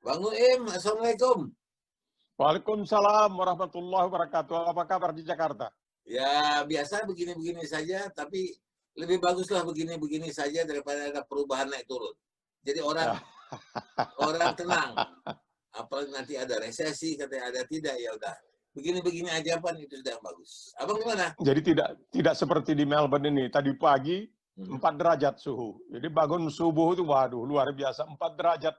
Bang Nuim, Assalamualaikum. Waalaikumsalam warahmatullahi wabarakatuh. Apa kabar di Jakarta? Ya, biasa begini-begini saja, tapi lebih baguslah begini-begini saja daripada ada perubahan naik turun. Jadi orang tenang. Apalagi nanti ada resesi, katanya ada tidak, ya udah. Begini-begini aja Pan, itu sudah bagus. Abang gimana? Jadi tidak seperti di Melbourne ini. Tadi pagi 4 derajat suhu. Jadi bangun subuh itu waduh luar biasa 4 derajat.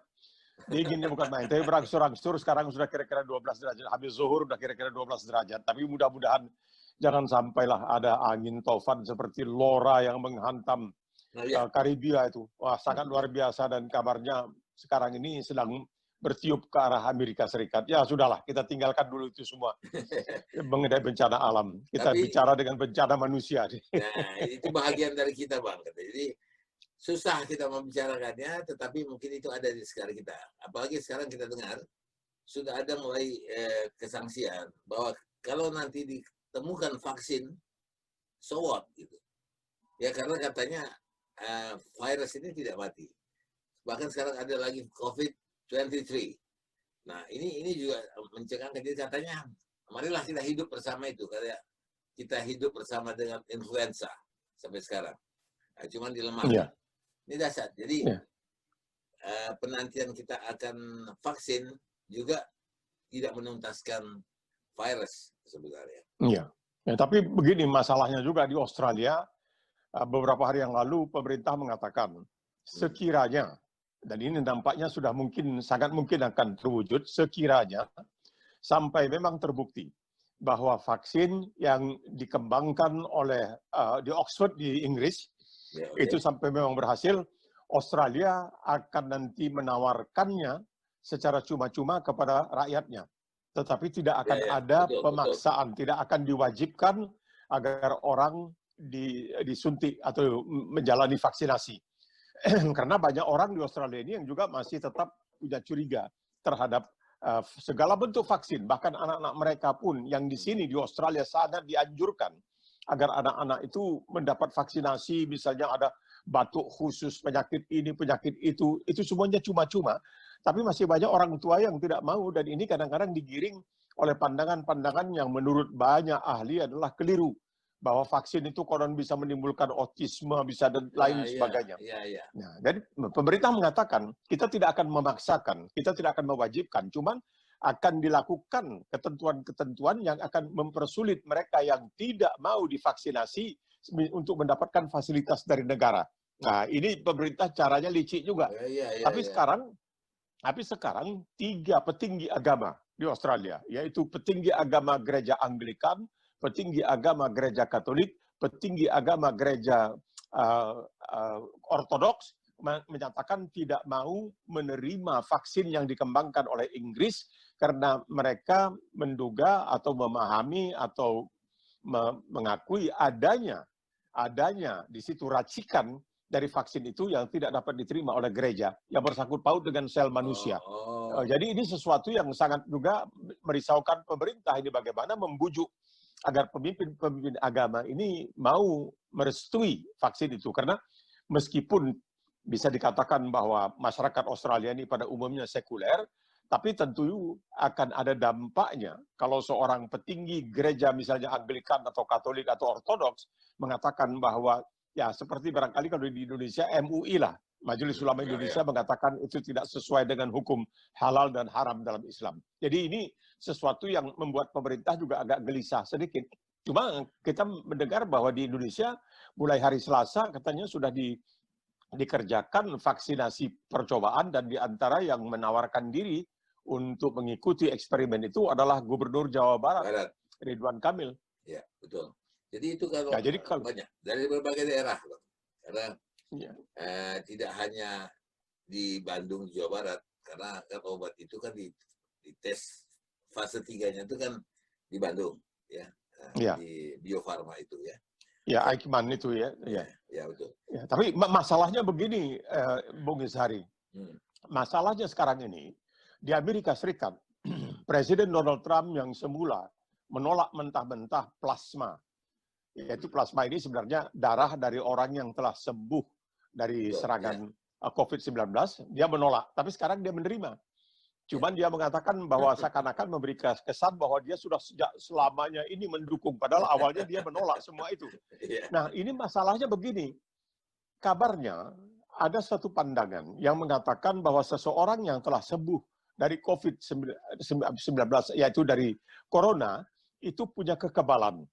Dinginnya bukan main. Tapi berangsur-angsur sekarang sudah kira-kira 12 derajat. Habis zuhur udah kira-kira 12 derajat. Tapi mudah-mudahan jangan sampailah ada angin taufan seperti Laura yang menghantam Karibia itu. Wah, sangat luar biasa dan kabarnya sekarang ini sedang bertiup ke arah Amerika Serikat. Ya sudahlah, kita tinggalkan dulu itu semua. Mengenai bencana alam. Kita bicara dengan bencana manusia. Nah, itu bagian dari kita, Bang. Jadi susah kita membicarakannya, tetapi mungkin itu ada di sekitar kita. Apalagi sekarang kita dengar sudah ada mulai kesangsian bahwa kalau nanti ditemukan vaksin, so what gitu. Ya karena katanya virus ini tidak mati. Bahkan sekarang ada lagi COVID-23. Nah ini juga mencegah, jadi katanya marilah kita hidup bersama itu. Kayak kita hidup bersama dengan influenza sampai sekarang. Nah, cuman dilemahkan. Yeah. Ini dasar. Jadi penantian kita akan vaksin juga tidak menuntaskan virus sebenarnya. Iya. Ya, tapi begini masalahnya juga di Australia, beberapa hari yang lalu pemerintah mengatakan sekiranya, dan ini nampaknya sudah sangat mungkin akan terwujud, sekiranya sampai memang terbukti bahwa vaksin yang dikembangkan oleh di Oxford di Inggris itu sampai memang berhasil, Australia akan nanti menawarkannya secara cuma-cuma kepada rakyatnya. Tetapi tidak akan ada pemaksaan, tidak akan diwajibkan agar orang disuntik atau menjalani vaksinasi. Karena banyak orang di Australia ini yang juga masih tetap punya curiga terhadap segala bentuk vaksin. Bahkan anak-anak mereka pun yang di sini di Australia sangat dianjurkan agar anak-anak itu mendapat vaksinasi, misalnya ada batuk khusus, penyakit ini, penyakit itu semuanya cuma-cuma. Tapi masih banyak orang tua yang tidak mau, dan ini kadang-kadang digiring oleh pandangan-pandangan yang menurut banyak ahli adalah keliru. Bahwa vaksin itu konon bisa menimbulkan autisme, bisa dan lain sebagainya. Nah, jadi pemerintah mengatakan, kita tidak akan memaksakan, kita tidak akan mewajibkan, cuman akan dilakukan ketentuan-ketentuan yang akan mempersulit mereka yang tidak mau divaksinasi untuk mendapatkan fasilitas dari negara. Nah, ini pemerintah caranya licik juga. Tapi sekarang 3 petinggi agama di Australia, yaitu petinggi agama gereja Anglikan, petinggi agama gereja Katolik, petinggi agama gereja Ortodoks, menyatakan tidak mau menerima vaksin yang dikembangkan oleh Inggris karena mereka menduga atau memahami atau mengakui adanya di situ racikan dari vaksin itu yang tidak dapat diterima oleh gereja yang bersangkut paut dengan sel manusia. Jadi ini sesuatu yang sangat juga merisaukan pemerintah, ini bagaimana membujuk agar pemimpin agama ini mau merestui vaksin itu, karena meskipun bisa dikatakan bahwa masyarakat Australia ini pada umumnya sekuler, tapi tentu akan ada dampaknya kalau seorang petinggi gereja misalnya Anglikan atau Katolik atau Ortodoks mengatakan bahwa ya seperti barangkali kalau di Indonesia MUI lah, Majelis Ulama Indonesia mengatakan itu tidak sesuai dengan hukum halal dan haram dalam Islam. Jadi ini sesuatu yang membuat pemerintah juga agak gelisah sedikit. Cuma kita mendengar bahwa di Indonesia mulai hari Selasa katanya sudah dikerjakan vaksinasi percobaan, dan di antara yang menawarkan diri untuk mengikuti eksperimen itu adalah Gubernur Jawa Barat. Ridwan Kamil. Ya, betul. Jadi itu kalau banyak dari berbagai daerah, karena tidak hanya di Bandung, Jawa Barat, karena kan obat itu kan dites fase 3-nya itu kan di Bandung, di Bio Farma itu ya. Ya, Aikman itu ya. Ya betul. Ya, tapi masalahnya begini, Bung Ishari. Masalahnya sekarang ini di Amerika Serikat, Presiden Donald Trump yang semula menolak mentah-mentah plasma, yaitu plasma ini sebenarnya darah dari orang yang telah sembuh dari serangan COVID-19, dia menolak. Tapi sekarang dia menerima. Cuman dia mengatakan bahwa seakan-akan memberi kesan bahwa dia sudah sejak selamanya ini mendukung, padahal awalnya dia menolak semua itu. Iya. Nah, ini masalahnya begini, kabarnya ada satu pandangan yang mengatakan bahwa seseorang yang telah sembuh dari COVID-19, yaitu dari corona, itu punya kekebalan.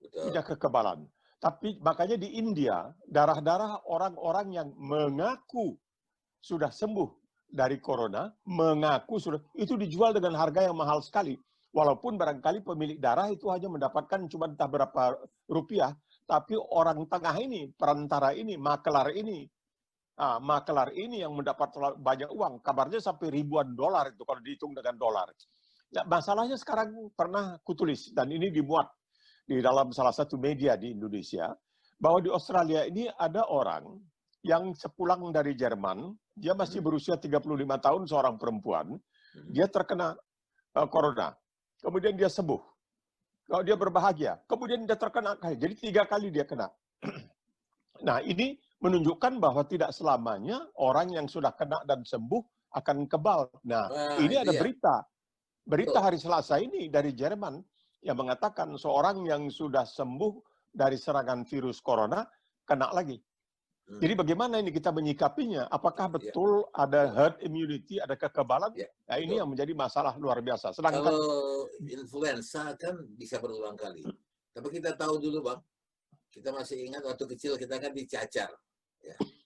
Betul. Punya kekebalan. Tapi makanya di India, darah-darah orang-orang yang mengaku sudah sembuh dari corona, mengaku sudah, itu dijual dengan harga yang mahal sekali. Walaupun barangkali pemilik darah itu hanya mendapatkan cuma entah berapa rupiah, tapi orang tengah ini, perantara ini, makelar ini yang mendapat banyak uang, kabarnya sampai ribuan dolar itu kalau dihitung dengan dolar. Nah, masalahnya sekarang pernah kutulis, dan ini dimuat di dalam salah satu media di Indonesia, bahwa di Australia ini ada orang yang sepulang dari Jerman, dia masih berusia 35 tahun, seorang perempuan, dia terkena corona, kemudian dia sembuh, kalau dia berbahagia, kemudian dia terkena, jadi 3 kali dia kena. Nah, ini menunjukkan bahwa tidak selamanya orang yang sudah kena dan sembuh akan kebal. Nah, ini ada berita hari Selasa ini dari Jerman yang mengatakan seorang yang sudah sembuh dari serangan virus corona kena lagi. Jadi bagaimana ini kita menyikapinya? Apakah betul ada herd immunity, ada kekebalan? Nah, ini yang menjadi masalah luar biasa. Sedangkan kalau influenza kan bisa berulang kali. Tapi kita tahu dulu, Bang, kita masih ingat waktu kecil kita kan dicacar.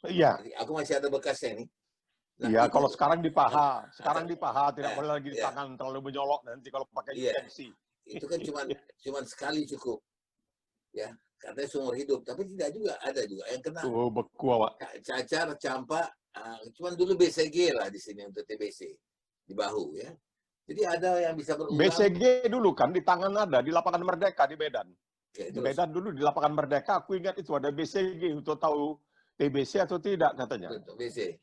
Iya. Aku masih ada bekasnya nih. Iya, kalau sekarang di paha, tidak boleh lagi di tangan terlalu menyolok nanti kalau pakai injeksi. Itu kan cuman sekali cukup. Ya, katanya seumur hidup, tapi tidak juga, ada juga yang kena. Beku awak. Cacar, campak, cuman dulu BCG lah di sini untuk TBC di bahu ya. Jadi ada yang bisa berulang. BCG dulu kan di tangan ada, di Lapangan Merdeka di Medan. Oke, di Medan dulu di Lapangan Merdeka, aku ingat itu ada BCG untuk tahu TBC atau tidak katanya. Itu BCG.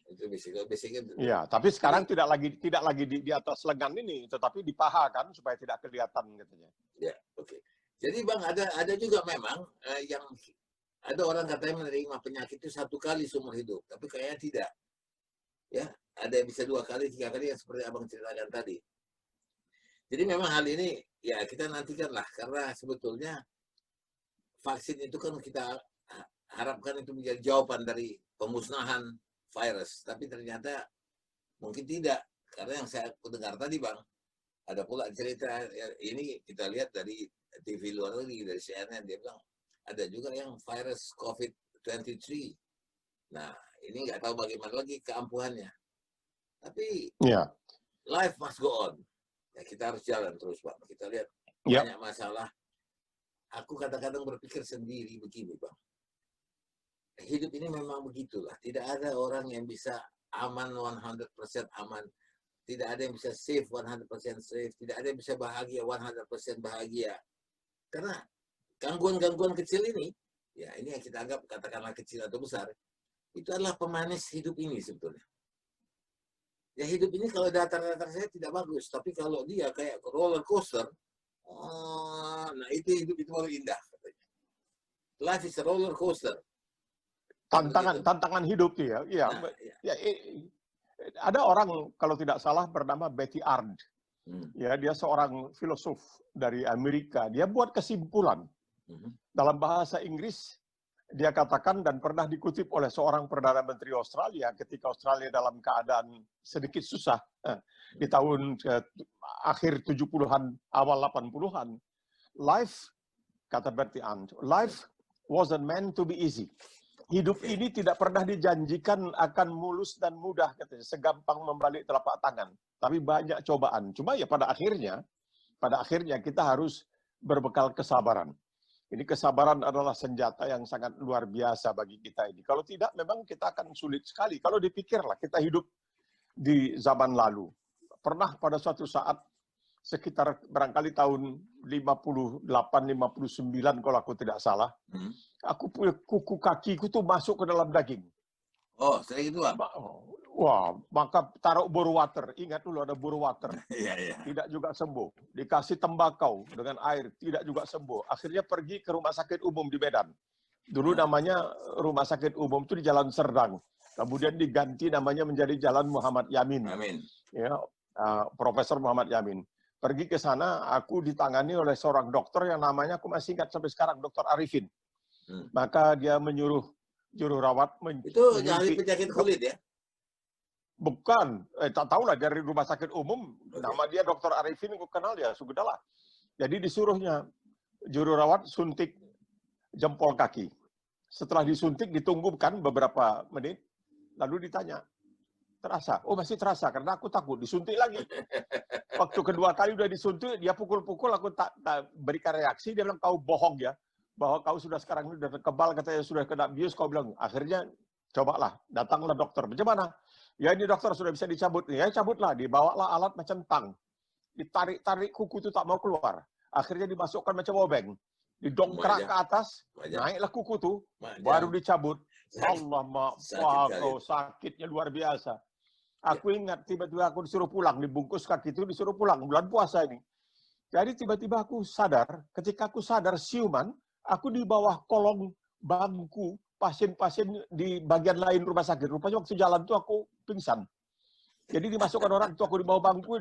Iya, tapi sekarang tidak lagi di atas lengan ini, tetapi di paha kan supaya tidak kelihatan katanya. Ya, oke. Jadi Bang, ada juga memang yang ada orang katanya menerima penyakit itu 1 kali seumur hidup, tapi kayaknya tidak. Ya, ada yang bisa 2 kali, 3 kali yang seperti Abang ceritakan tadi. Jadi memang hal ini ya kita nantikanlah, karena sebetulnya vaksin itu kan kita harapkan itu menjadi jawaban dari pemusnahan virus, tapi ternyata mungkin tidak, karena yang saya dengar tadi Bang, ada pula cerita ini kita lihat dari TV luar negeri, dari CNN, dia bilang ada juga yang virus COVID-23. Nah, ini nggak tahu bagaimana lagi keampuhannya. Tapi life must go on. Ya, kita harus jalan terus, Pak. Kita lihat banyak masalah. Aku kadang-kadang berpikir sendiri begini, Bang. Hidup ini memang begitulah. Tidak ada orang yang bisa aman 100% aman. Tidak ada yang bisa safe 100% safe. Tidak ada yang bisa bahagia 100% bahagia. Karena gangguan-gangguan kecil ini, ya ini yang kita anggap katakanlah kecil atau besar, itu adalah pemanis hidup ini sebetulnya. Ya hidup ini kalau datar-datar saya tidak bagus, tapi kalau dia kayak roller coaster, nah itu hidup itu baru indah katanya. Life is a roller coaster. Tantangan hidup ya. Ada orang kalau tidak salah bernama Betty Ard. Ya, dia seorang filosof dari Amerika. Dia buat kesimpulan dalam bahasa Inggris. Dia katakan dan pernah dikutip oleh seorang Perdana Menteri Australia ketika Australia dalam keadaan sedikit susah di tahun akhir 70-an, awal 80-an. Life, kata Betty Ard, life wasn't meant to be easy. Hidup ini tidak pernah dijanjikan akan mulus dan mudah, katanya, segampang membalik telapak tangan. Tapi banyak cobaan. Cuma ya pada akhirnya kita harus berbekal kesabaran. Ini kesabaran adalah senjata yang sangat luar biasa bagi kita ini. Kalau tidak, memang kita akan sulit sekali. Kalau dipikirlah, kita hidup di zaman lalu. Pernah pada suatu saat, sekitar barangkali tahun 58-59 kalau aku tidak salah, aku punya kuku kakiku tuh masuk ke dalam daging. Oh, sering itu, Bang? Wah, maka taruh buru water. Ingat dulu ada buru water. Iya. Tidak juga sembuh. Dikasih tembakau dengan air, tidak juga sembuh. Akhirnya pergi ke rumah sakit umum di Medan. Dulu namanya rumah sakit umum itu di Jalan Serdang. Kemudian diganti namanya menjadi Jalan Muhammad Yamin. Amin. Ya, Profesor Muhammad Yamin. Pergi ke sana, aku ditangani oleh seorang dokter yang namanya, aku masih ingat sampai sekarang, Dr. Arifin. Maka dia menyuruh juru rawat Itu ahli penyakit kulit ya? Bukan, tak tahulah dari rumah sakit umum, nama dia Dr. Arifin, aku kenal dia, sudahlah. Jadi disuruhnya juru rawat suntik jempol kaki. Setelah disuntik, ditunggukan beberapa menit, lalu ditanya, terasa? Oh masih terasa, karena aku takut, disuntik lagi. Waktu kedua kali udah disuntik, dia pukul-pukul, aku tak berikan reaksi, dia bilang, kau bohong ya, bahwa kau sudah sekarang ini udah kebal, katanya sudah kena bius, kau bilang, akhirnya cobalah, datanglah dokter, bagaimana? Ya ini dokter sudah bisa dicabut, ya cabutlah, dibawalah alat macam tang, ditarik-tarik kuku itu tak mau keluar, akhirnya dimasukkan macam obeng, didongkrak ke atas, naiklah kuku itu, baru dicabut. Allah maaf, sakitnya luar biasa. Aku ingat tiba-tiba aku disuruh pulang, dibungkus kaki itu disuruh pulang, bulan puasa ini. Jadi tiba-tiba aku sadar, ketika aku sadar siuman, aku di bawah kolong bangku pasien-pasien di bagian lain rumah sakit. Rupanya waktu jalan itu aku pingsan. Jadi dimasukkan orang itu aku di bawah bangku.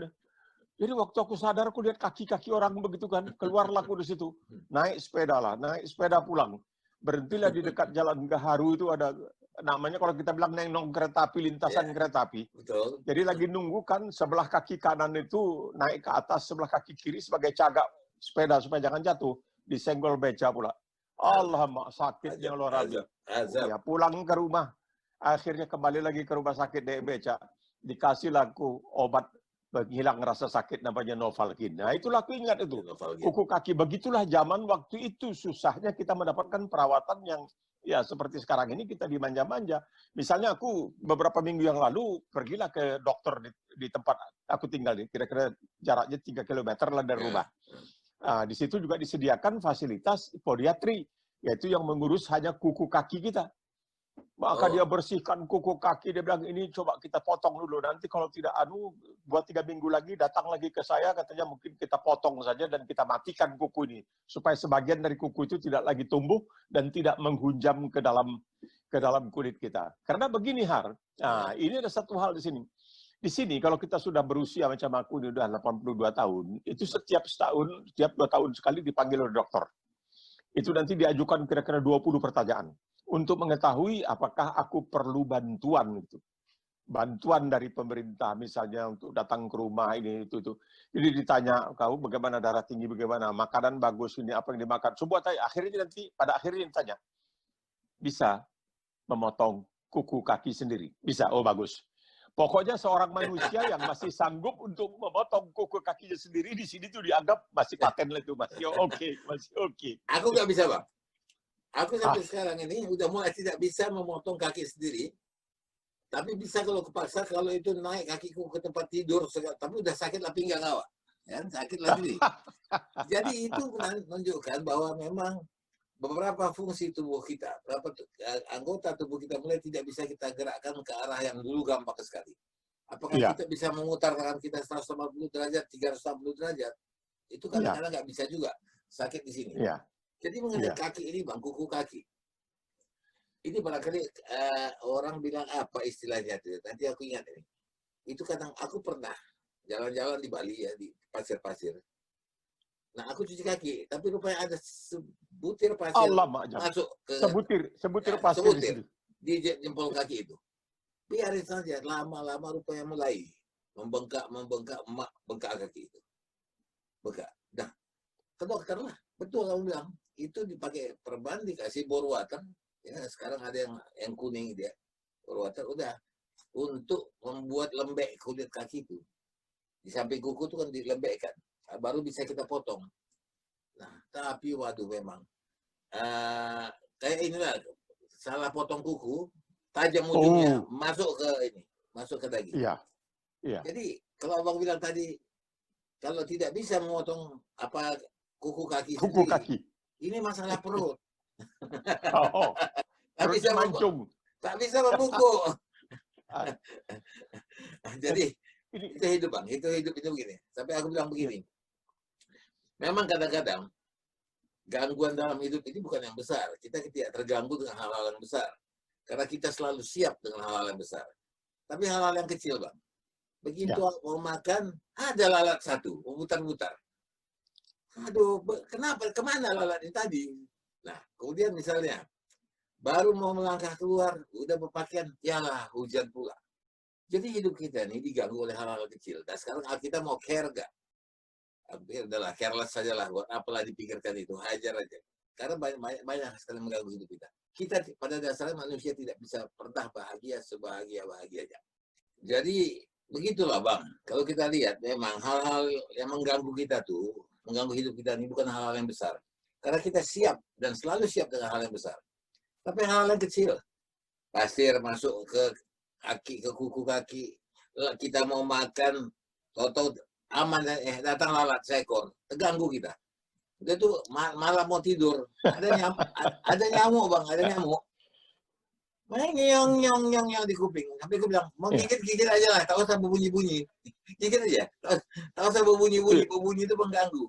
Jadi waktu aku sadar, aku lihat kaki-kaki orang begitu kan, keluarlah aku di situ. Naik sepeda pulang. Berhentilah di dekat Jalan Gaharu itu ada, namanya kalau kita bilang neng kereta api, lintasan kereta api. Betul. Jadi lagi nunggu kan, sebelah kaki kanan itu naik ke atas, sebelah kaki kiri sebagai cagak sepeda supaya jangan jatuh. Disenggol beca pula. Allah mak sakitnya luar biasa. Ya pulang ke rumah. Akhirnya kembali lagi ke rumah sakit beca. Dikasih aku obat hilang rasa sakit namanya Novalgin. Nah itulah aku ingat itu. Kuku kaki, begitulah zaman waktu itu susahnya kita mendapatkan perawatan yang ya seperti sekarang ini kita dimanja-manja. Misalnya aku beberapa minggu yang lalu pergilah ke dokter di tempat aku tinggal, kira-kira jaraknya 3 km lah dari rumah. Nah, di situ juga disediakan fasilitas podiatri, yaitu yang mengurus hanya kuku kaki kita. Maka dia bersihkan kuku kaki, dia bilang ini coba kita potong dulu, nanti kalau tidak buat 3 minggu lagi datang lagi ke saya, katanya mungkin kita potong saja dan kita matikan kuku ini supaya sebagian dari kuku itu tidak lagi tumbuh dan tidak menghunjam ke dalam kulit kita. Karena begini Har, nah ini ada satu hal di sini. Di sini kalau kita sudah berusia macam aku ini udah 82 tahun, itu setiap 2 tahun sekali dipanggil oleh dokter. Itu nanti diajukan kira-kira 20 pertanyaan. Untuk mengetahui apakah aku perlu bantuan itu. Bantuan dari pemerintah misalnya untuk datang ke rumah ini itu. Jadi ditanya, kau bagaimana darah tinggi, bagaimana makanan bagus, ini apa yang dimakan. Semua tanya, akhirnya nanti pada akhirnya ditanya, bisa memotong kuku kaki sendiri? Bisa, oh bagus. Pokoknya seorang manusia yang masih sanggup untuk memotong kuku kakinya sendiri di sini tuh dianggap masih paten lah itu, masih oke, masih oke. Aku nggak bisa Bang. Aku sampai sekarang ini udah mulai tidak bisa memotong kaki sendiri. Tapi bisa kalau kepaksa, kalau itu naik kakiku ke tempat tidur, tapi udah sakit lah pinggang awak. Ya, sakit lah sendiri. Jadi itu menunjukkan bahwa memang beberapa fungsi tubuh kita, beberapa anggota tubuh kita mulai tidak bisa kita gerakkan ke arah yang dulu gampang sekali. Apakah kita bisa memutar tangan kita 180 derajat, 360 derajat? Itu kadang-kadang nggak bisa juga. Sakit di sini. Jadi mengenai kaki ini Bang, kuku kaki. Ini barangkali orang bilang apa istilahnya itu. Nanti aku ingat ini. Itu kadang aku pernah jalan-jalan di Bali ya, di pasir-pasir. Nah aku cuci kaki, tapi rupanya ada sebutir pasir masuk ke sebutir pasir di jempol kaki itu. Biarin saja, lama-lama rupanya mulai membengkak kaki itu. Bengkak. Nah, ke dokter lah. Betul kamu bilang. Itu dipakai perban, dikasih bore water. Ya, sekarang ada yang kuning dia. Bore water udah untuk membuat lembek kulit kaki itu. Di samping kuku itu kan dilembekkan. Baru bisa kita potong. Nah, tapi waduh memang kayak inilah salah potong kuku, tajam ujungnya masuk ke daging. Iya. Jadi kalau Abang bilang tadi kalau tidak bisa memotong kuku kaki sendiri, ini masalah perut. Tak bisa membungkuk. Jadi itu hidup Bang, itu begini. Sampai aku bilang begini. Memang kadang-kadang gangguan dalam hidup ini bukan yang besar. Kita tidak terganggu dengan hal-hal yang besar. Karena kita selalu siap dengan hal-hal yang besar. Tapi hal-hal yang kecil Bang. Begitu mau makan, ada lalat satu, memutar-mutar. Aduh, kenapa? Kemana lalat ini tadi? Nah, kemudian misalnya, baru mau melangkah keluar, udah berpakaian, yalah hujan pula. Jadi hidup kita ini diganggu oleh hal-hal kecil. Nah sekarang kita mau care gak? Udahlah, careless sajalah. Buat apalah dipikirkan itu, hajar aja. Karena banyak sekali mengganggu hidup kita. Kita pada dasarnya manusia tidak bisa pernah bahagia sebahagia-bahagianya. Jadi begitulah Bang. Kalau kita lihat memang hal-hal yang mengganggu kita tuh, mengganggu hidup kita ini bukan hal-hal yang besar. Karena kita siap dan selalu siap dengan hal yang besar. Tapi hal-hal yang kecil, pasir masuk ke kaki, ke kuku kaki, kita mau makan, tahu-tahu aman, datang lalat seekor, terganggu kita. Dia tuh malam mau tidur, ada nyamuk Bang, ada nyamuk. Main nyong di kuping. Tapi aku bilang, mau gigit aja lah, tak usah berbunyi-bunyi. Gigit aja, tak usah berbunyi-bunyi, berbunyi itu mengganggu.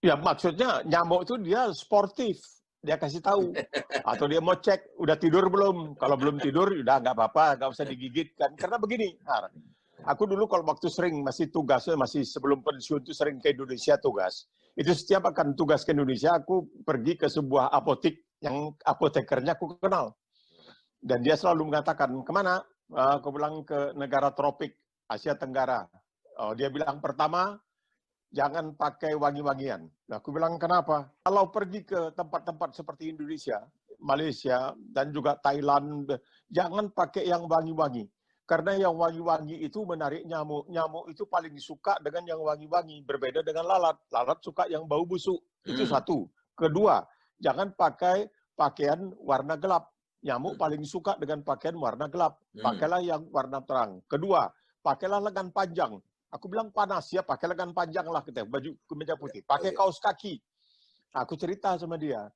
Ya maksudnya nyamuk itu dia sportif, dia kasih tahu. Atau dia mau cek, udah tidur belum? Kalau belum tidur, udah nggak apa-apa, nggak usah digigit kan. Karena begini, aku dulu kalau waktu sering masih tugasnya, masih sebelum pensiun itu sering ke Indonesia tugas. Itu setiap akan tugas ke Indonesia, aku pergi ke sebuah apotek yang apotekernya aku kenal. Dan dia selalu mengatakan, kemana? Aku bilang ke negara tropik, Asia Tenggara. Dia bilang, pertama, jangan pakai wangi-wangian. Nah, aku bilang, kenapa? Kalau pergi ke tempat-tempat seperti Indonesia, Malaysia, dan juga Thailand, jangan pakai yang wangi-wangi. Karena yang wangi-wangi itu menarik nyamuk. Nyamuk itu paling suka dengan yang wangi-wangi. Berbeda dengan lalat. Lalat suka yang bau busuk. Itu satu. Kedua, jangan pakai pakaian warna gelap. Nyamuk paling suka dengan pakaian warna gelap. Pakailah yang warna terang. Kedua, pakailah lengan panjang. Aku bilang panas ya, pakai lengan panjang lah kita, baju kemeja putih. Pakai kaos kaki. Aku cerita sama dia.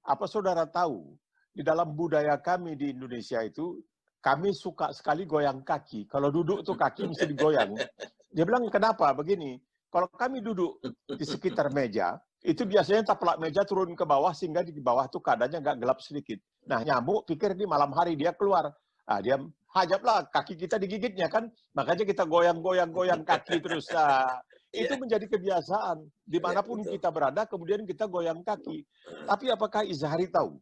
Apa saudara tahu, di dalam budaya kami di Indonesia itu, kami suka sekali goyang kaki. Kalau duduk tuh kaki mesti digoyang. Dia bilang, kenapa? Begini, kalau kami duduk di sekitar meja, itu biasanya taplak meja turun ke bawah sehingga di bawah tuh keadaannya nggak gelap sedikit. Nah nyamuk pikir di malam hari dia keluar. Nah, dia hajaplah kaki kita digigitnya kan. Makanya kita goyang-goyang kaki terus. Nah, itu menjadi kebiasaan. Dimanapun kita berada kemudian kita goyang kaki. Tapi apakah Izhari tahu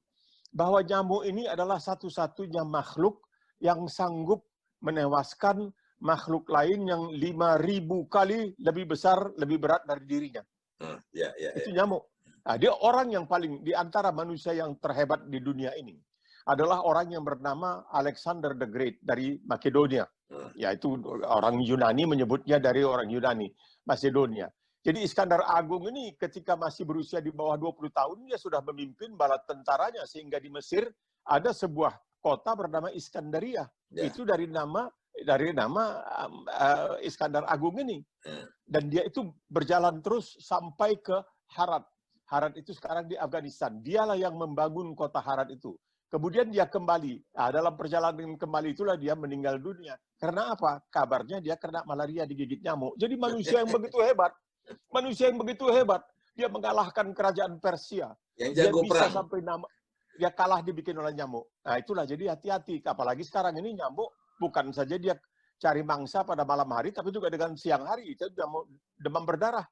bahwa nyamuk ini adalah satu-satunya makhluk yang sanggup menewaskan makhluk lain yang 5.000 kali lebih besar, lebih berat dari dirinya. Itu nyamuk. Nah, dia orang yang paling, di antara manusia yang terhebat di dunia ini, adalah orang yang bernama Alexander the Great dari Makedonia. Yaitu orang Yunani menyebutnya dari orang Yunani, Macedonia. Jadi Iskandar Agung ini ketika masih berusia di bawah 20 tahun, dia sudah memimpin bala tentaranya, sehingga di Mesir ada sebuah kota bernama Iskandaria. Itu dari nama Iskandar Agung ini. Dan dia itu berjalan terus sampai ke Harat. Harat itu sekarang di Afghanistan. Dialah yang membangun kota Harat itu. Kemudian dia kembali. Nah, dalam perjalanan kembali itulah dia meninggal dunia. Karena apa? Kabarnya dia kena malaria digigit nyamuk. Jadi manusia yang begitu hebat. Manusia yang begitu hebat. Dia mengalahkan kerajaan Persia. Yang dia jago bisa perang. Sampai nama dia kalah dibikin oleh nyamuk. Nah itulah, jadi hati-hati. Apalagi sekarang ini nyamuk bukan saja dia cari mangsa pada malam hari, tapi juga dengan siang hari. Itu demam berdarah.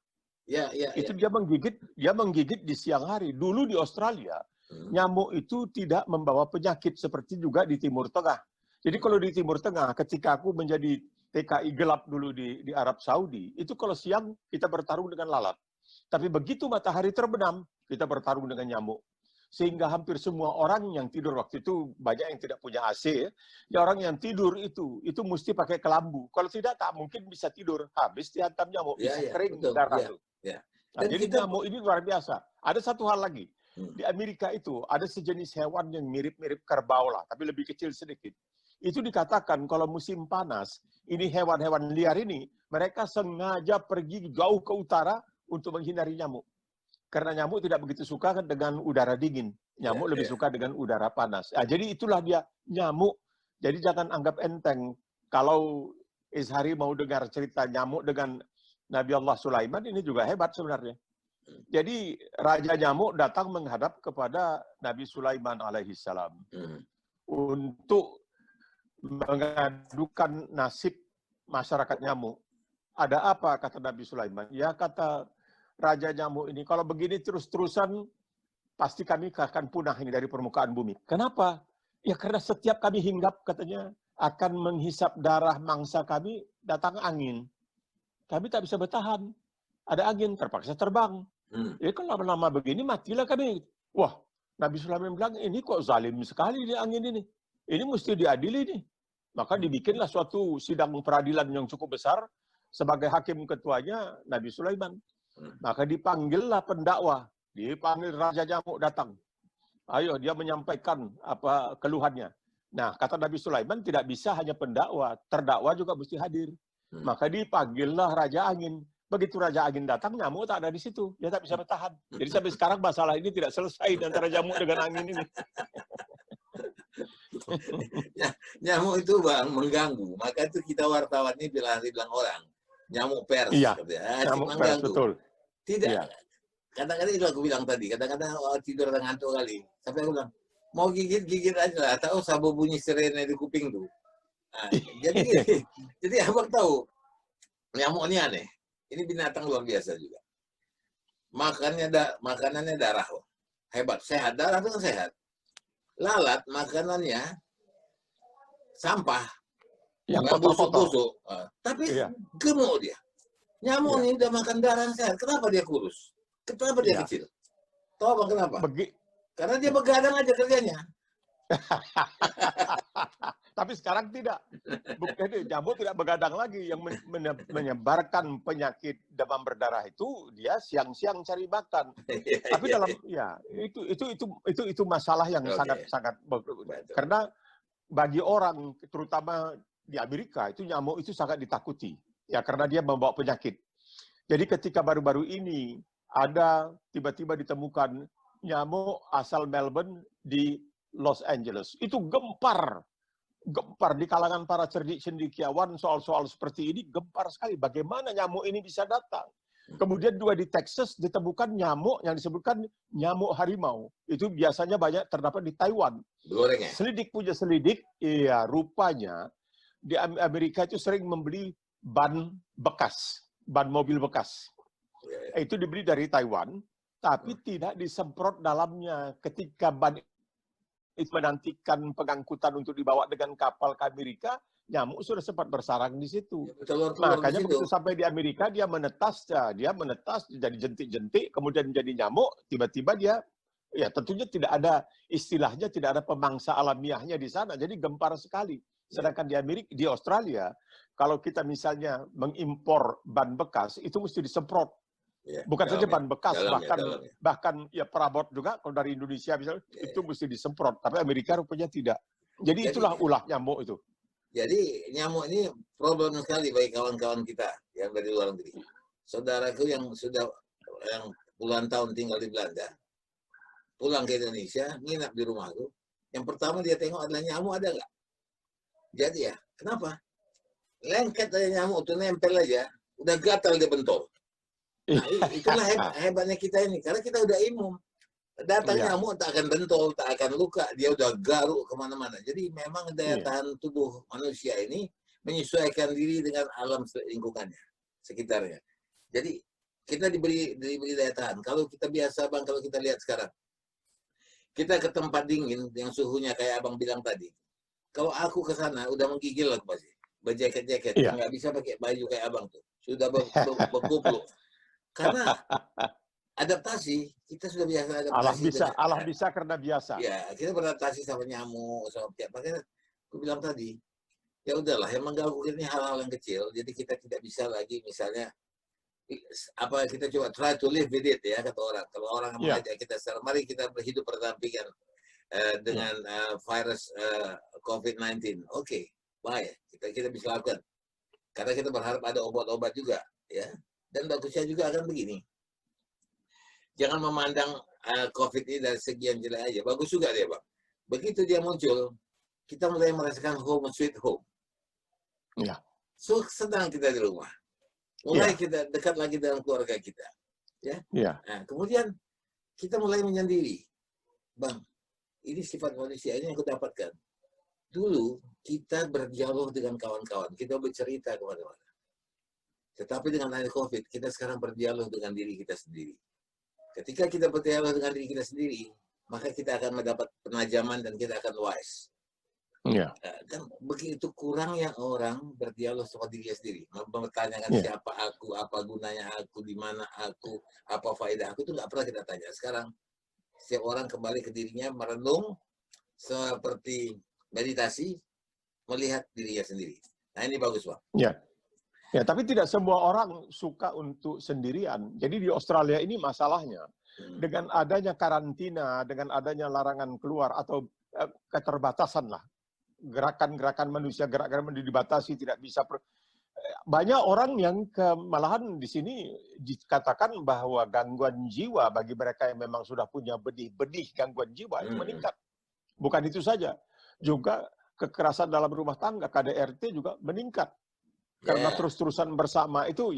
Itu dia menggigit di siang hari. Dulu di Australia, nyamuk itu tidak membawa penyakit seperti juga di Timur Tengah. Jadi kalau di Timur Tengah, ketika aku menjadi TKI gelap dulu di Arab Saudi, itu kalau siang kita bertarung dengan lalat. Tapi begitu matahari terbenam, kita bertarung dengan nyamuk. Sehingga hampir semua orang yang tidur waktu itu, banyak yang tidak punya AC, ya orang yang tidur itu mesti pakai kelambu. Kalau tidak, tak mungkin bisa tidur. Habis dihantam nyamuk, bisa kering darah itu. Nah, jadi nyamuk ini luar biasa. Ada satu hal lagi. Di Amerika itu ada sejenis hewan yang mirip-mirip kerbau lah, tapi lebih kecil sedikit. Itu dikatakan kalau musim panas, ini hewan-hewan liar ini, mereka sengaja pergi jauh ke utara untuk menghindari nyamuk. Karena nyamuk tidak begitu suka dengan udara dingin. Nyamuk lebih suka dengan udara panas. Nah, jadi itulah dia nyamuk. Jadi jangan anggap enteng. Kalau Izhari mau dengar cerita nyamuk dengan Nabi Allah Sulaiman, ini juga hebat sebenarnya. Jadi Raja Nyamuk datang menghadap kepada Nabi Sulaiman alaihissalam untuk mengadukan nasib masyarakat nyamuk. ada apa, kata Nabi Sulaiman? Ya, kata Raja Nyamuk ini, kalau begini terus-terusan, pasti kami akan punah ini dari permukaan bumi. Kenapa? Ya karena setiap kami hinggap, katanya, akan menghisap darah mangsa kami, datang angin. Kami tak bisa bertahan. Ada angin, terpaksa terbang. Ya kalau lama-lama begini, matilah kami. Wah, Nabi Sulaiman bilang, ini kok zalim sekali ini angin ini. Ini mesti diadili nih. Maka dibikinlah suatu sidang peradilan yang cukup besar. Sebagai hakim ketuanya Nabi Sulaiman. Maka dipanggillah pendakwa. Dipanggil Raja Nyamuk datang. Ayo, dia menyampaikan apa keluhannya. Nah, kata Nabi Sulaiman tidak bisa hanya pendakwa. Terdakwa juga mesti hadir. Maka dipanggillah Raja Angin. Begitu Raja Angin datang, nyamuk tak ada di situ. Dia tak bisa bertahan. Jadi sampai sekarang masalah ini tidak selesai antara nyamuk dengan angin ini. Nyamuk itu Bang mengganggu. Maka itu kita wartawan ini bilang orang. Nyamuk pers. Iya, nyamuk pers, mengganggu. betul. Tidak. Iya. Kadang-kadang itu aku bilang tadi. Kadang-kadang tidur dan ngantuk kali. Sampai aku bilang, mau gigit aja lah. Tahu sabu bunyi sirene di kuping tuh. Nah, jadi abang tahu. Nyamuk ini aneh. Ini binatang luar biasa juga. Makanannya darah. Hebat. Sehat. Darah itu sehat. Lalat makanannya sampah. Yang busuk-busuk. Tapi gemuk dia. Nyamuk ini udah makan darah sehat. Kenapa dia kurus? Kenapa dia kecil? Tahu apa kenapa? Karena dia begadang aja kerjanya. Tapi sekarang tidak. Nyamuk tidak begadang lagi. Yang menyebarkan penyakit demam berdarah itu dia siang-siang cari makan. Tapi dalam itu masalah yang sangat karena bagi orang terutama di Amerika itu nyamuk itu sangat ditakuti. Ya karena dia membawa penyakit. Jadi ketika baru-baru ini ada tiba-tiba ditemukan nyamuk asal Melbourne di Los Angeles. Itu gempar di kalangan para cerdik cendekiawan soal-soal seperti ini, gempar sekali. Bagaimana nyamuk ini bisa datang? Kemudian juga di Texas ditemukan nyamuk yang disebutkan nyamuk harimau. Itu biasanya banyak terdapat di Taiwan. Selidik punya selidik, iya rupanya di Amerika itu sering membeli ban bekas, ban mobil bekas. Itu dibeli dari Taiwan, tapi tidak disemprot dalamnya. Ketika ban itu menantikan pengangkutan untuk dibawa dengan kapal ke Amerika, nyamuk sudah sempat bersarang di situ. Makanya begitu sampai di Amerika dia menetas jadi jentik-jentik, kemudian menjadi nyamuk, tiba-tiba dia ya tentunya tidak ada istilahnya, tidak ada pemangsa alamiahnya di sana, jadi gempar sekali. Sedangkan di Amerika, di Australia, kalau kita misalnya mengimpor ban bekas itu mesti disemprot. Bukan saja ban bekas, bahkan ya perabot juga kalau dari Indonesia misalnya itu mesti disemprot, tapi Amerika rupanya tidak. Jadi itulah ulah nyamuk itu. Jadi nyamuk ini problem sekali bagi kawan-kawan kita yang dari luar negeri. Saudaraku yang puluhan tahun tinggal di Belanda, pulang ke Indonesia, nginap di rumahku, yang pertama dia tengok adalah nyamuk ada nggak. Jadi ya, kenapa? Lengket aja nyamuk itu nempel aja, udah gatal dia bentol. Nah, itulah hebatnya kita ini, karena kita udah imun. Datang nyamuk tak akan bentol, tak akan luka, dia udah garuk kemana-mana. Jadi memang daya tahan tubuh manusia ini menyesuaikan diri dengan alam lingkungannya, sekitarnya. Jadi kita diberi daya tahan. Kalau kita biasa Bang, kalau kita lihat sekarang, kita ke tempat dingin yang suhunya kayak Abang bilang tadi. Kalau aku ke sana udah menggigil aku pasti. Berjaket-jaket, nggak bisa pakai baju kayak Abang tuh. Sudah berkupluk. Karena adaptasi, kita sudah biasa adaptasi. Allah bisa karena biasa. Ya, kita beradaptasi sama nyamuk, sama tiap. Makanya aku bilang tadi, ya udahlah, yang mengganggu ini hal-hal yang kecil. Jadi kita tidak bisa lagi, misalnya, kita coba try to live with it ya, kata orang. Kalau orang mengajak kita, mari kita berhidup berdampingan dengan virus COVID-19. Oke, baik, kita bisa lakukan. Karena kita berharap ada obat-obat juga, ya. Dan bagusnya juga akan begini. Jangan memandang COVID ini dari segi yang jelek aja. Bagus juga dia, Bang. Begitu dia muncul, kita mulai merasakan home sweet home. Ya. So, senang kita di rumah. Mulai kita dekat lagi dengan keluarga kita. Ya. Nah, kemudian kita mulai menyendiri. Bang, ini sifat manusia ini yang aku dapatkan. Dulu kita berdialog dengan kawan-kawan. Kita bercerita kemana-mana. Tetapi dengan adanya COVID, kita sekarang berdialog dengan diri kita sendiri. Ketika kita berdialog dengan diri kita sendiri, maka kita akan mendapat penajaman dan kita akan wise. Ya. Kan begitu kurangnya orang berdialog sama dirinya sendiri, mempertanyakan siapa aku, apa gunanya aku, di mana aku, apa faedah aku, itu nggak pernah kita tanya. Sekarang setiap orang kembali ke dirinya, merenung seperti meditasi, melihat dirinya sendiri. Nah ini bagus, Bang. Ya. Ya, tapi tidak semua orang suka untuk sendirian. Jadi di Australia ini masalahnya dengan adanya karantina, dengan adanya larangan keluar atau keterbatasan lah, gerakan-gerakan manusia, gerakan dibatasi, tidak bisa. Banyak orang yang malahan di sini dikatakan bahwa gangguan jiwa bagi mereka yang memang sudah punya benih-benih gangguan jiwa itu meningkat. Bukan itu saja, juga kekerasan dalam rumah tangga, KDRT juga meningkat. Karena terus-terusan bersama itu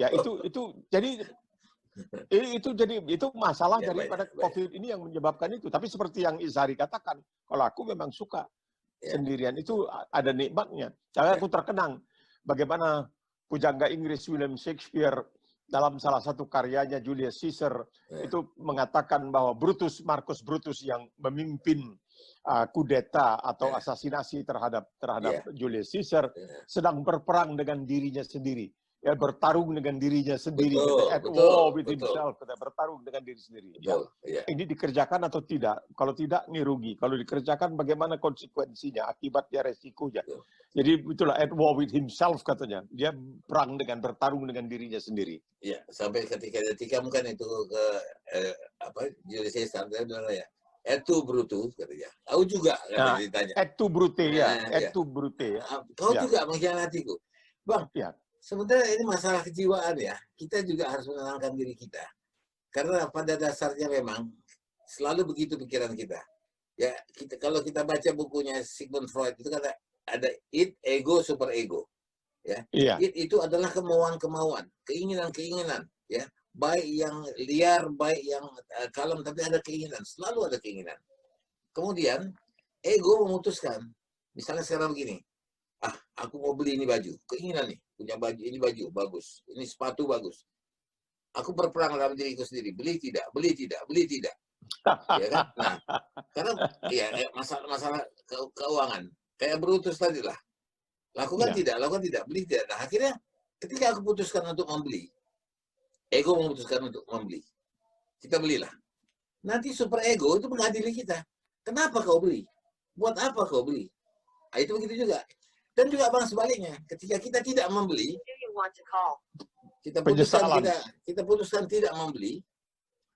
itu masalah daripada COVID ini yang menyebabkan itu. Tapi seperti yang Izhari katakan, kalau aku memang suka sendirian itu ada nikmatnya. Saya aku terkenang bagaimana pujangga Inggris William Shakespeare dalam salah satu karyanya Julius Caesar itu mengatakan bahwa Marcus Brutus yang memimpin kudeta atau asasinasi terhadap Julius Caesar sedang berperang dengan dirinya sendiri, ya, bertarung dengan dirinya sendiri, at war with himself, bertarung dengan diri sendiri. Ini dikerjakan atau tidak? Kalau tidak, ini rugi. Kalau dikerjakan, bagaimana konsekuensinya, akibatnya, resikonya? Jadi itulah at war with himself katanya. Dia perang bertarung dengan dirinya sendiri. Ya, sampai ketika mungkin itu ke Julius Caesar, dia bilang ya, et tu Brutus, katanya. Kau juga, katanya ditanya. Et tu Brute, et tu Brute. Kau juga mengkhianatiku. Bang, sebenarnya ini masalah kejiwaan ya. Kita juga harus menenangkan diri kita. Karena pada dasarnya memang selalu begitu pikiran kita. Ya, kalau kita baca bukunya Sigmund Freud, itu kata ada id, ego, super ego. Ya. Id itu adalah kemauan-kemauan, keinginan-keinginan, ya. Baik yang liar, baik yang kalem, tapi ada keinginan, selalu ada keinginan. Kemudian ego memutuskan, misalnya sekarang begini, aku mau beli ini baju, keinginan nih, punya baju, ini baju bagus, ini sepatu bagus. Aku berperang dalam diriku sendiri, beli tidak, beli tidak, beli tidak. Ya kan? Nah, karena ya masalah keuangan, kayak Brutus tadi lah, lakukan tidak, beli tidak. Nah, akhirnya ketika aku putuskan untuk membeli, ego memutuskan untuk membeli. Kita belilah. Nanti super ego itu mengadili kita. Kenapa kau beli? Buat apa kau beli? Nah, itu begitu juga. Dan juga bang sebaliknya, ketika kita tidak membeli, kita putuskan tidak membeli.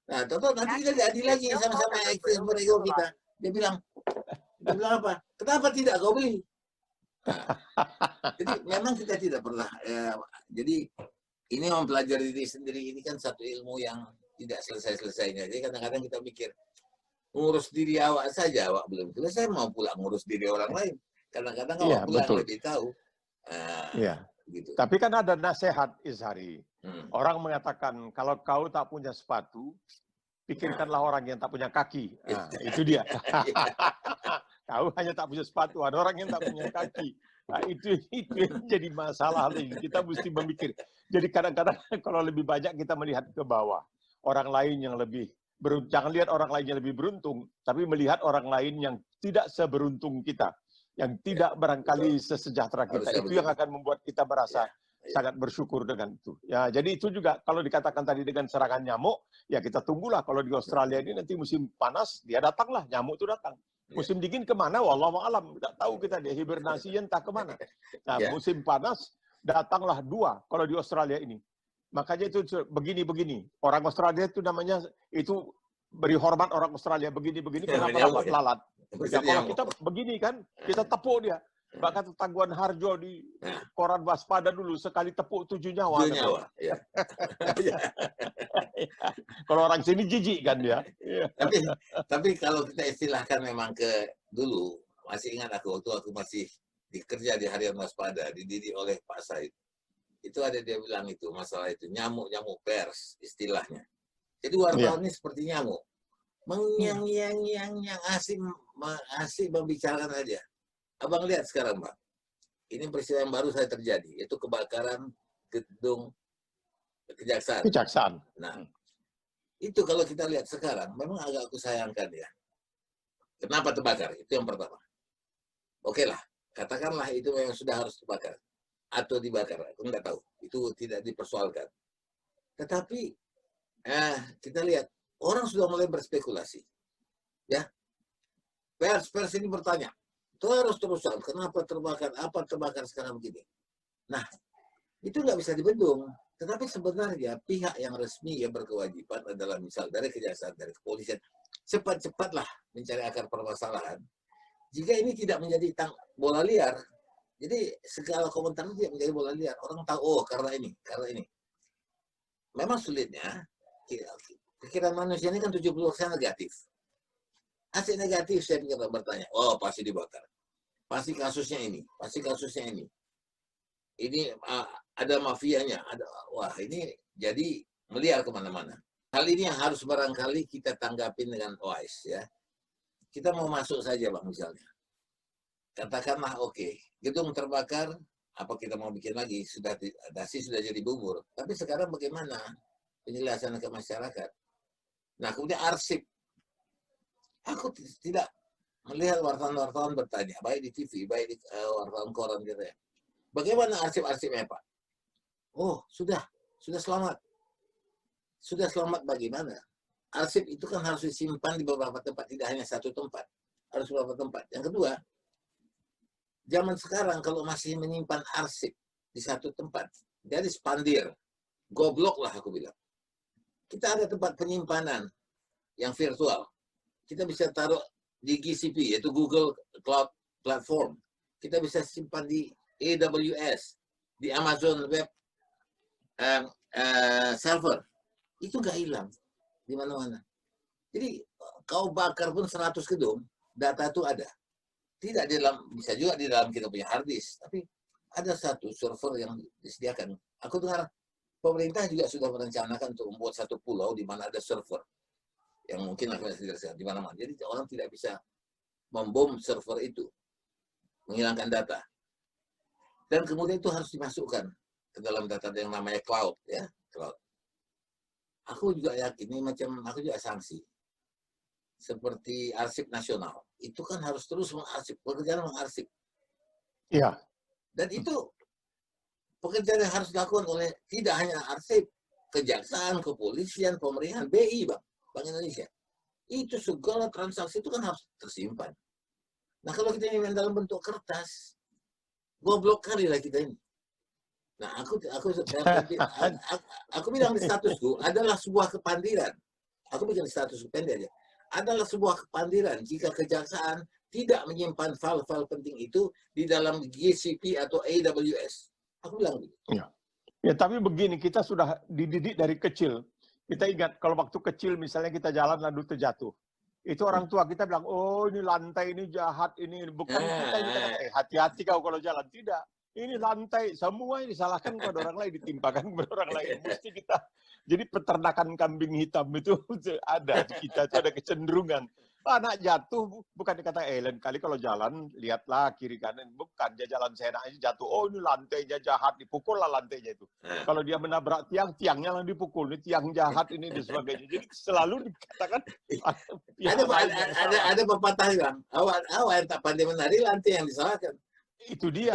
Nah, nanti kita diadili lagi sama-sama super ego kita. Dia bilang apa? Kenapa tidak kau beli? Nah, jadi memang kita tidak pernah. Jadi ini mempelajari diri sendiri ini kan satu ilmu yang tidak selesai-selesainya. Jadi kadang-kadang kita mikir, ngurus diri awak saja, awak belum selesai, mau pula ngurus diri orang lain. Kadang-kadang awak pula lebih tahu. Gitu. Tapi kan ada nasihat, Izhari. Orang mengatakan, kalau kau tak punya sepatu, pikirkanlah orang yang tak punya kaki. Nah, itu dia. Kau hanya tak punya sepatu, ada orang yang tak punya kaki. Nah, itu yang jadi masalah. Kita mesti memikir. Jadi kadang-kadang kalau lebih banyak kita melihat ke bawah. Orang lain yang lebih beruntung. Jangan lihat orang lain yang lebih beruntung, tapi melihat orang lain yang tidak seberuntung kita. Yang tidak barangkali sesejahtera kita. Itu yang akan membuat kita merasa sangat bersyukur dengan itu. Ya, jadi itu juga kalau dikatakan tadi dengan serangan nyamuk, ya kita tunggulah. Kalau di Australia ini nanti musim panas, dia datanglah, nyamuk itu datang. Musim dingin kemana? Wallahu a'lam. Tidak tahu kita, dia hibernasi entah kemana. Nah, musim panas, datanglah dua kalau di Australia ini. Makanya itu begini-begini. Orang Australia itu namanya, itu beri hormat orang Australia. Begini-begini, kenapa lalat? Ya, kalau kita begini kan, kita tepuk dia. Bahkan Tangguhan Harjo di koran waspada dulu, sekali tepuk 7 nyawa. 7 nyawa, ya. Kalau orang sini jijik kan dia. Tapi kalau kita istilahkan memang ke dulu, masih ingat aku, waktu aku masih dikerja di Harian Waspada, dididik oleh Pak Said. Itu ada dia bilang itu, masalah itu, nyamuk pers istilahnya. Jadi wartawan ini seperti nyamuk. Yang asik membicarakan aja. Abang lihat sekarang, Bang. Ini peristiwa yang baru saja terjadi, yaitu kebakaran gedung kejaksaan. Kejaksaan. Nah, itu kalau kita lihat sekarang, memang agak aku sayangkan ya. Kenapa terbakar? Itu yang pertama. Oke lah, katakanlah itu memang sudah harus terbakar atau dibakar. Aku nggak tahu. Itu tidak dipersoalkan. Tetapi kita lihat orang sudah mulai berspekulasi. Ya, pers ini bertanya terus-terusan, kenapa terbakar? Apa terbakar sekarang begini? Nah, itu nggak bisa dibendung. Tetapi sebenarnya pihak yang resmi yang berkewajiban adalah misal dari kejaksaan, dari kepolisian, cepat-cepatlah mencari akar permasalahan. Jika ini tidak menjadi bola liar, jadi segala komentar itu tidak menjadi bola liar. Orang tahu, oh karena ini. Memang sulitnya, pikiran manusia ini kan 70% negatif. Asik negatif saya pikir bertanya, oh pasti dibakar. Pasti kasusnya ini. Ini ada mafianya, wah ini jadi meliar kemana-mana. Hal ini yang harus barangkali kita tanggapin dengan wise ya. Kita mau masuk saja Bang misalnya. Katakanlah oke, gedung terbakar, apa kita mau bikin lagi? Dasi sudah jadi bubur. Tapi sekarang bagaimana penjelasan ke masyarakat? Nah kemudian arsip. Aku tidak melihat wartawan-wartawan bertanya, baik di TV, baik di wartawan koran gitu ya. Bagaimana arsip-arsipnya Pak? Oh sudah selamat. Sudah selamat bagaimana? Arsip itu kan harus disimpan di beberapa tempat, tidak hanya satu tempat. Harus beberapa tempat. Yang kedua, zaman sekarang kalau masih menyimpan arsip di satu tempat, jadi spandir, goblok lah aku bilang. Kita ada tempat penyimpanan yang virtual. Kita bisa taruh di GCP, yaitu Google Cloud Platform. Kita bisa simpan di AWS, di Amazon Web Server. Itu nggak hilang di mana-mana. Jadi kau bakar pun 100 gedung, data itu ada. Tidak di dalam, bisa juga di dalam kita punya hard disk, tapi ada satu server yang disediakan. Aku dengar pemerintah juga sudah merencanakan untuk membuat satu pulau di mana ada server yang mungkin akan disediakan di mana-mana. Jadi orang tidak bisa membom server itu, menghilangkan data. Dan kemudian itu harus dimasukkan ke dalam data yang namanya cloud, ya, cloud. Aku juga yakin ini aku juga sanksi. Seperti arsip nasional, itu kan harus terus mengarsip, pekerjaan mengarsip. Iya. Dan itu pekerjaan yang harus dilakukan oleh tidak hanya arsip, kejaksaan, kepolisian, pemerintahan, BI, Bank Indonesia. Itu segala transaksi itu kan harus tersimpan. Nah kalau kita ingin dalam bentuk kertas, goblok kali lah kita ini. Nah aku bilang di statusku adalah sebuah kepandiran. Aku bikin status pendek aja. Adalah sebuah kepandiran jika kejaksaan tidak menyimpan file-file penting itu di dalam GCP atau AWS. Aku bilang begitu. Ya, tapi begini, kita sudah dididik dari kecil. Kita ingat kalau waktu kecil misalnya kita jalan lalu terjatuh. Itu orang tua kita bilang, oh ini lantai, ini jahat, ini bukan kita ini kata, hati-hati kau kalau jalan. Tidak. Ini lantai, semua yang disalahkan kepada orang lain, ditimpakan kepada orang lain. Mesti kita, jadi peternakan kambing hitam itu ada di kita, itu ada kecenderungan. Anak jatuh, bukan dikata, lain kali kalau jalan, lihatlah kiri kanan. Bukan, dia jalan seenaknya jatuh. Oh ini lantainya jahat, dipukul lah lantainya itu. Kalau dia menabrak tiang, tiangnya yang dipukul. Ini tiang jahat, ini dan sebagainya. Jadi selalu dikatakan, ada pepatah bilang, awak yang tak pandai menari, lantai yang disalahkan. Itu dia.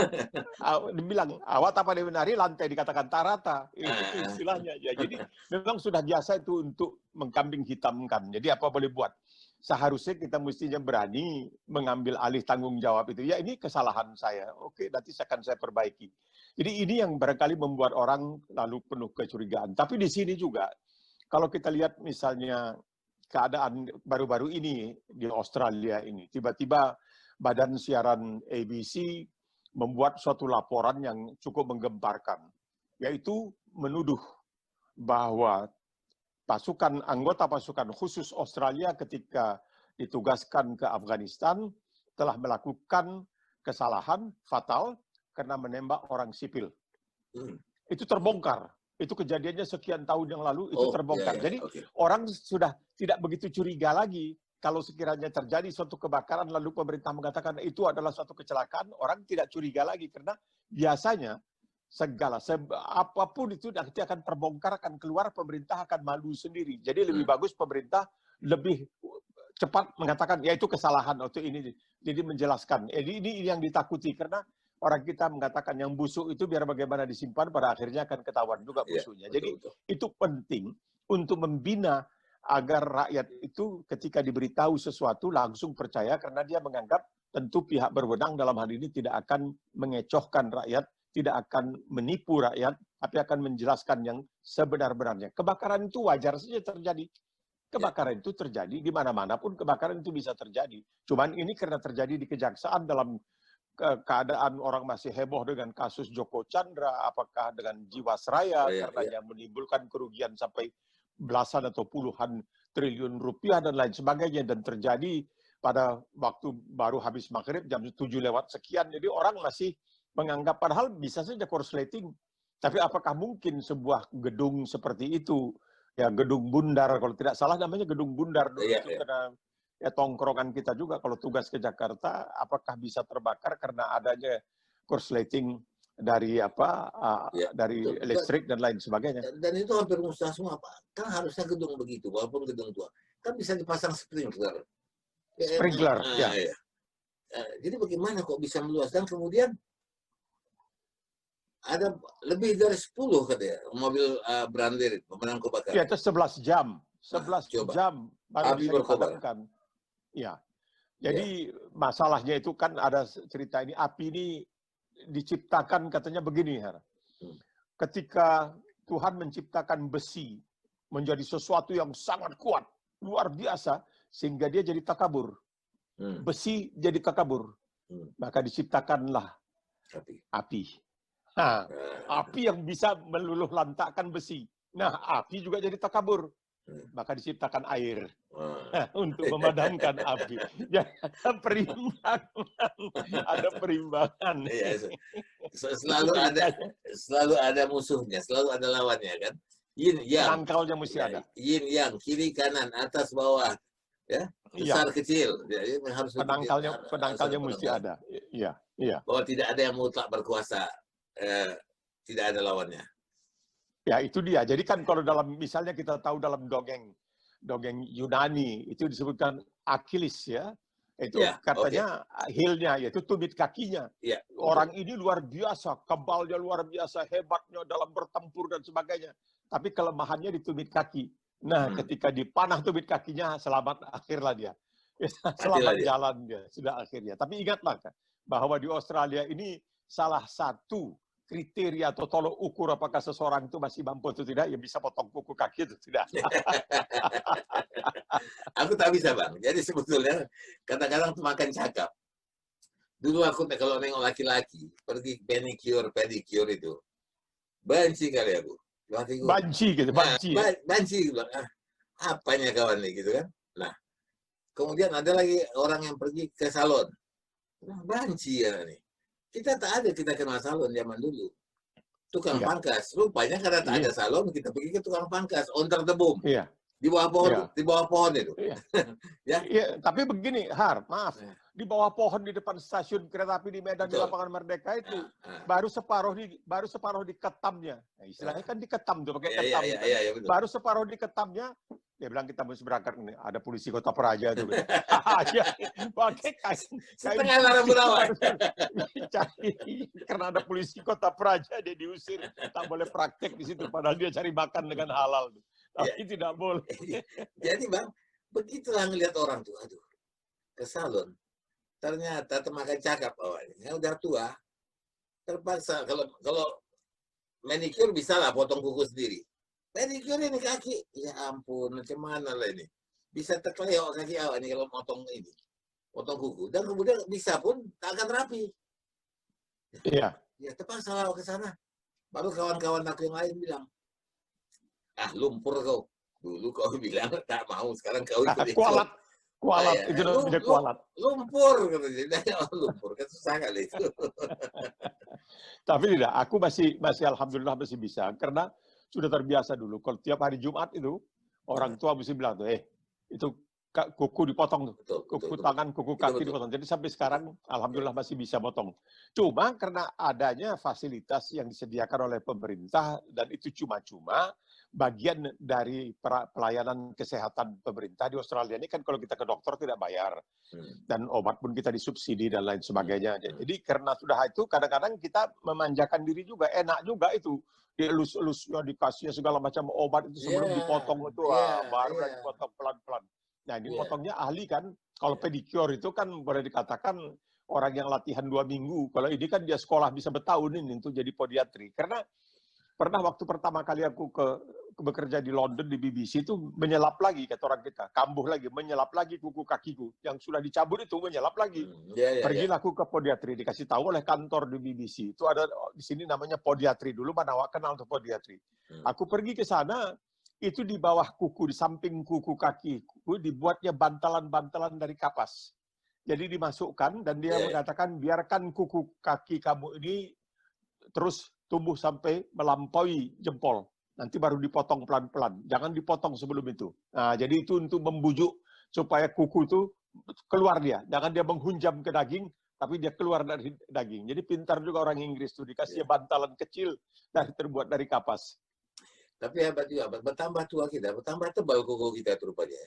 Dibilang, awak tak pandai menari, lantai dikatakan tarata. Itu istilahnya. Ya, jadi memang sudah biasa itu untuk mengkambing hitamkan. Jadi apa boleh buat? Seharusnya kita mestinya berani mengambil alih tanggung jawab itu. Ya ini kesalahan saya. Oke, nanti akan saya perbaiki. Jadi ini yang barangkali membuat orang lalu penuh kecurigaan. Tapi di sini juga, kalau kita lihat misalnya keadaan baru-baru ini di Australia ini, tiba-tiba badan siaran ABC membuat suatu laporan yang cukup menggemparkan, yaitu menuduh bahwa anggota pasukan khusus Australia ketika ditugaskan ke Afghanistan telah melakukan kesalahan fatal karena menembak orang sipil. Itu terbongkar. Itu kejadiannya sekian tahun yang lalu, itu terbongkar. Jadi orang sudah tidak begitu curiga lagi. Kalau sekiranya terjadi suatu kebakaran lalu pemerintah mengatakan itu adalah suatu kecelakaan, orang tidak curiga lagi. Karena biasanya segala, apapun itu nanti akan terbongkar, akan keluar, pemerintah akan malu sendiri. Jadi lebih bagus pemerintah lebih cepat mengatakan, ya itu kesalahan waktu ini. Jadi menjelaskan. Ini yang ditakuti, karena orang kita mengatakan yang busuk itu biar bagaimana disimpan, pada akhirnya akan ketahuan juga busuknya. Jadi itu penting untuk membina agar rakyat itu ketika diberitahu sesuatu langsung percaya, karena dia menganggap tentu pihak berwenang dalam hal ini tidak akan mengecohkan rakyat, tidak akan menipu rakyat, tapi akan menjelaskan yang sebenar-benarnya. Kebakaran itu wajar saja terjadi. Kebakaran itu terjadi di mana-mana pun, kebakaran itu bisa terjadi. Cuman ini karena terjadi di kejaksaan dalam keadaan orang masih heboh dengan kasus Joko Chandra, apakah dengan Jiwasraya, karenanya menimbulkan kerugian sampai belasan atau puluhan triliun rupiah dan lain sebagainya, dan terjadi pada waktu baru habis maghrib jam 7 lewat sekian. Jadi orang masih menganggap, padahal bisa saja korsleting. Tapi apakah mungkin sebuah gedung seperti itu, ya gedung Bundar, kalau tidak salah namanya gedung Bundar dulu itu, karena ya tongkrongan kita juga kalau tugas ke Jakarta, apakah bisa terbakar karena adanya korsleting dari dari listrik dan lain sebagainya. Dan itu hampir musnah semua, Pak. Kan harusnya gedung begitu, walaupun gedung tua. Kan bisa dipasang sprinkler. Sprinkler, ya. Jadi bagaimana kok bisa meluas? Dan kemudian ada lebih dari 10 katanya mobil brandir pemadam kebakaran. Ya, itu 11 jam. 11 jam baru api bisa dipadamkan. Ya. Jadi masalahnya itu kan ada cerita ini, api ini diciptakan katanya begini, Her. Ketika Tuhan menciptakan besi menjadi sesuatu yang sangat kuat, luar biasa, sehingga dia jadi takabur. Besi jadi takabur. Maka diciptakanlah api. Nah, api yang bisa meluluh lantakkan besi. Nah, api juga jadi takabur. Maka diciptakan air untuk memadamkan api. Ya, ada perimbangan. Selalu ada musuhnya, selalu ada lawannya kan. Yin yang. Penangkalnya mesti ada. Yin yang, kiri kanan, atas bawah, ya, besar kecil. Jadi harus penangkalnya mesti ada. Iya, iya. Bahwa tidak ada yang mutlak berkuasa. Tidak ada lawannya. Ya, itu dia. Jadi kan kalau dalam, misalnya kita tahu dalam dongeng Yunani itu disebutkan Achilles, ya. Itu katanya heel-nya, yaitu tumit kakinya. Orang ini luar biasa, kebalnya luar biasa, hebatnya dalam bertempur dan sebagainya. Tapi kelemahannya di tumit kaki. Nah, ketika dipanah tumit kakinya, selamat akhirlah dia. Selamat jalan dia, sudah akhirnya. Tapi ingatlah bahwa di Australia ini salah satu kriteria atau tolok ukur apakah seseorang itu masih mampu atau tidak, ya bisa potong kuku kaki itu tidak. Aku tak bisa, Bang. Jadi sebetulnya kadang-kadang makan cakap. Dulu aku kalau nengok laki-laki pergi manicure, pedicure itu, banci kali aku. Banci gitu, banci. Banci bilang, apanya kawan nih gitu kan. Nah, kemudian ada lagi orang yang pergi ke salon. Banci ya nih. Kita tak ada, kita kenal salon zaman dulu. Tukang pangkas. Rupanya karena tak ada salon, kita pergi ke tukang pangkas. Ontar tebum. Di bawah pohon, di bawah pohon itu. Ya, tapi begini, Har, maaf. Di bawah pohon di depan stasiun kereta api di Medan, di lapangan Merdeka itu baru separuh diketamnya. Nah, istilahnya kan diketam tuh pakai ketam. Baru separuh diketamnya, dia bilang kita mesti berangkat nih. Ada polisi Kota Praja tuh. Pakai kain setengah larang berawal. Karena ada polisi Kota Praja, dia diusir, tak boleh praktek di situ. Padahal dia cari makan dengan halal. Tapi tidak boleh. Jadi Bang, begitulah ngelihat orang tuh, aduh, ke salon. Ternyata temakan cakap awalnya, udah tua, terpaksa kalau manicure bisa lah potong kuku sendiri. Manicure ini kaki, ya ampun, macam mana lah ini? Bisa terkeleok kaki awak ini kalau potong kuku. Dan kemudian bisa pun tak akan rapi. Iya. Ya terpaksa lah ke sana. Baru kawan-kawan aku yang lain bilang, lumpur kau. Dulu kau bilang tak mau, sekarang kau ikut. Kualat, itu namanya kualat. Lumpur, katanya. Lumpur, kan susah kali itu. Tapi tidak, aku masih alhamdulillah masih bisa. Karena sudah terbiasa dulu. Kalau tiap hari Jumat itu, orang tua mesti bilang tuh, itu kuku dipotong tuh. Betul, Kuku betul. tangan, kuku Itu kaki betul. dipotong. Jadi sampai sekarang alhamdulillah masih bisa potong. Cuma karena adanya fasilitas yang disediakan oleh pemerintah dan itu cuma-cuma, bagian dari pelayanan kesehatan pemerintah di Australia ini kan kalau kita ke dokter tidak bayar. Dan obat pun kita disubsidi dan lain sebagainya. Jadi karena sudah itu kadang-kadang kita memanjakan diri juga, enak juga itu. Dielus-elusnya, dikasih segala macam obat itu sebelum dipotong itu, baru dipotong pelan-pelan. Nah ini potongnya ahli kan, kalau pedicure itu kan boleh dikatakan orang yang latihan 2 minggu. Kalau ini kan dia sekolah bisa bertahun ini untuk jadi podiatri. Karena pernah waktu pertama kali aku bekerja di London di BBC itu menyelap lagi kata orang kita, kambuh lagi, menyelap lagi kuku kakiku yang sudah dicabut itu menyelap lagi. Pergilah aku ke podiatri, dikasih tahu oleh kantor di BBC itu ada di sini namanya podiatri, dulu mana awak kenal tuh podiatri. Aku pergi ke sana, itu di bawah kuku, di samping kuku kakiku dibuatnya bantalan-bantalan dari kapas. Jadi dimasukkan dan dia mengatakan biarkan kuku kaki kamu ini terus tumbuh sampai melampaui jempol. Nanti baru dipotong pelan-pelan. Jangan dipotong sebelum itu. Nah, jadi itu untuk membujuk supaya kuku itu keluar dia. Jangan dia menghunjam ke daging, tapi dia keluar dari daging. Jadi pintar juga orang Inggris itu dikasih bantalan kecil terbuat dari kapas. Tapi hebat juga, bertambah tua kita, bertambah tebal kuku kita itu rupanya.